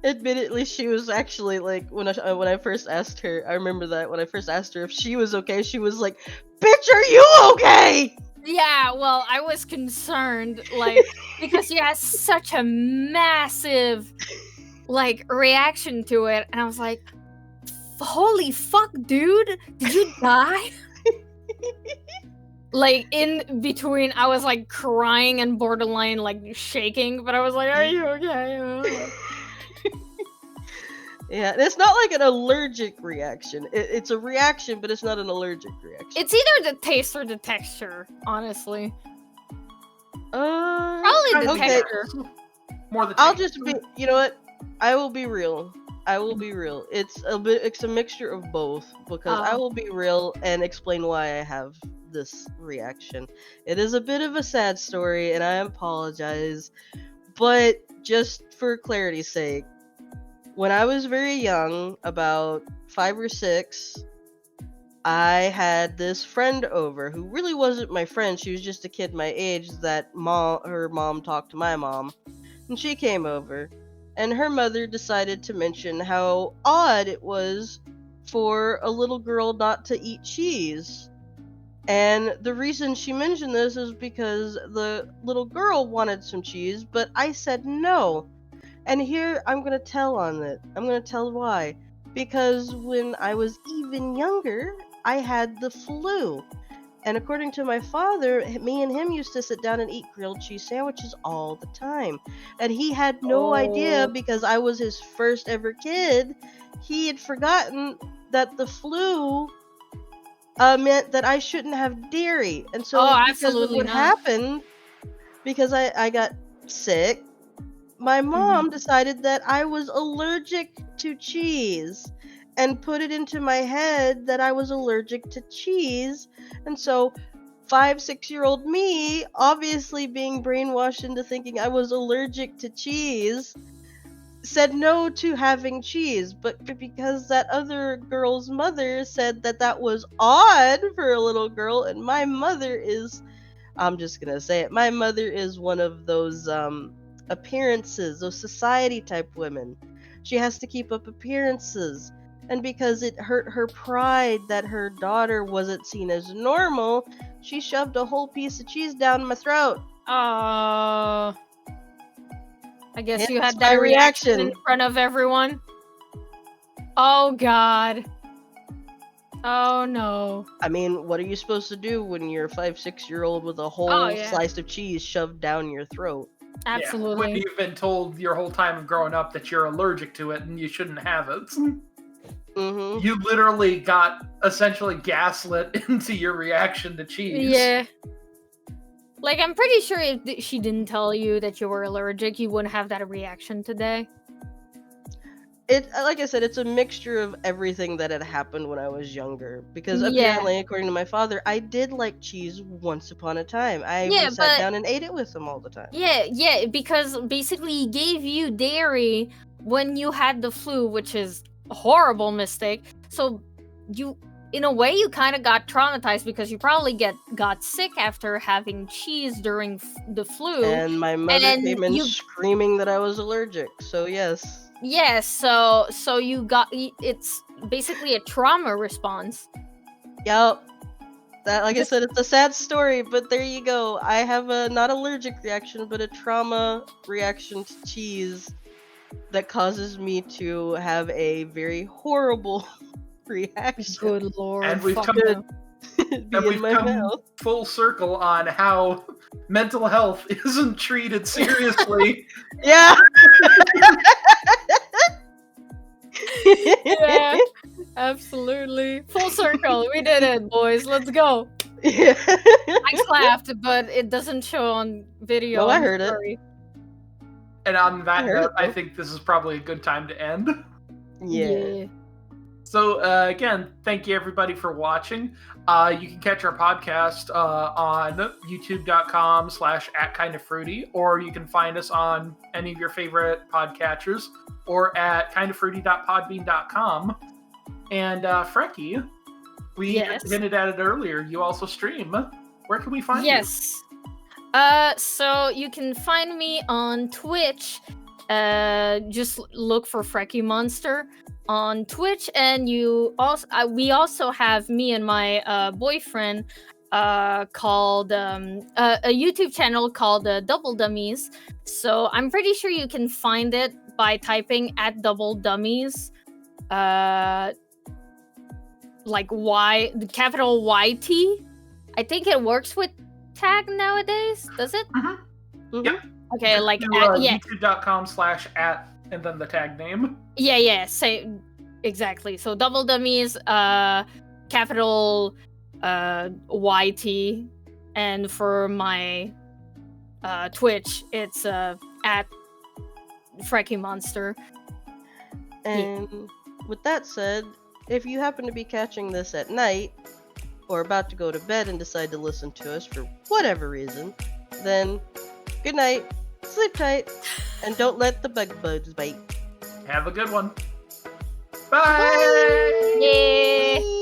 Admittedly, she was actually, like, when I first asked her, I remember that when I first asked her if she was okay, she was like, bitch, are you okay? Yeah, well, I was concerned, like, because she has such a massive like reaction to it, and I was like, holy fuck, dude, did you die? Like in between, I was like crying and borderline like shaking, but I was like, are you okay? Yeah, it's not like an allergic reaction. It's a reaction, but it's not an allergic reaction. It's either the taste or the texture, honestly. Probably the texture. More the I'll taste. just be. You know what? I will be real. It's a mixture of both, because I will be real and explain why I have this reaction. It is a bit of a sad story, and I apologize, but just for clarity's sake, when I was very young, about 5 or 6, I had this friend over who really wasn't my friend. She was just a kid my age that her mom talked to my mom. And she came over, and her mother decided to mention how odd it was for a little girl not to eat cheese. And the reason she mentioned this is because the little girl wanted some cheese, but I said no. And here I'm going to tell on it. I'm going to tell why. Because when I was even younger, I had the flu. And according to my father, me and him used to sit down and eat grilled cheese sandwiches all the time. And he had no idea, because I was his first ever kid. He had forgotten that the flu meant that I shouldn't have dairy. And so because of what happened, because I got sick, my mom decided that I was allergic to cheese and put it into my head that I was allergic to cheese. And so 5-6-year-old me, obviously being brainwashed into thinking I was allergic to cheese, said no to having cheese. But because that other girl's mother said that that was odd for a little girl, and my mother is, I'm just gonna say it, my mother is one of those appearances, those society type women. She has to keep up appearances, and because it hurt her pride that her daughter wasn't seen as normal, she shoved a whole piece of cheese down my throat. I guess you had that reaction in front of everyone. Oh god. Oh no. I mean, what are you supposed to do when you're a 5-6-year-old with a whole slice of cheese shoved down your throat? Absolutely. Yeah, when you've been told your whole time of growing up that you're allergic to it and you shouldn't have it. Mm-hmm. You literally got essentially gaslit into your reaction to cheese. Yeah. Like, I'm pretty sure if she didn't tell you that you were allergic, you wouldn't have that reaction today. It, like I said, it's a mixture of everything that had happened when I was younger. Because apparently, according to my father, I did like cheese once upon a time. I sat down and ate it with him all the time. Yeah, because basically he gave you dairy when you had the flu, which is a horrible mistake. So you, in a way, you kind of got traumatized because you probably got sick after having cheese during the flu. And my mother came in screaming that I was allergic. So yes. Yes, so you got, it's basically a trauma response. Yep. That, like I said, it's a sad story, but there you go. I have a not allergic reaction, but a trauma reaction to cheese that causes me to have a very horrible reaction. Good lord. And we've come full circle on how mental health isn't treated seriously. Yeah. Yeah, absolutely. Full circle. We did it, boys. Let's go. Yeah. I clapped, but it doesn't show on video. No, I heard it. And on that note, I think this is probably a good time to end. Yeah. So, again, thank you everybody for watching. You can catch our podcast on youtube.com/@kindoffruity, or you can find us on any of your favorite podcatchers, or at kindoffruity.podbean.com. And Frekkie, we hinted at it earlier, you also stream. Where can we find you? So you can find me on Twitch. Just look for Frekkie Monster on Twitch, and we also have me and my boyfriend called a YouTube channel called Double Dummies. So I'm pretty sure you can find it by typing at double dummies, like the capital YT. I think it works with tag nowadays. Does it? Mhm. Yep. Okay, like youtube.com/@ and then the tag name. Yeah, same exactly. So double dummies, capital YT, and for my Twitch, it's at Frekkie Monster. And with that said, if you happen to be catching this at night or about to go to bed and decide to listen to us for whatever reason, then good night, sleep tight, and don't let the bug bugs bite. Have a good one. Bye! Yeah.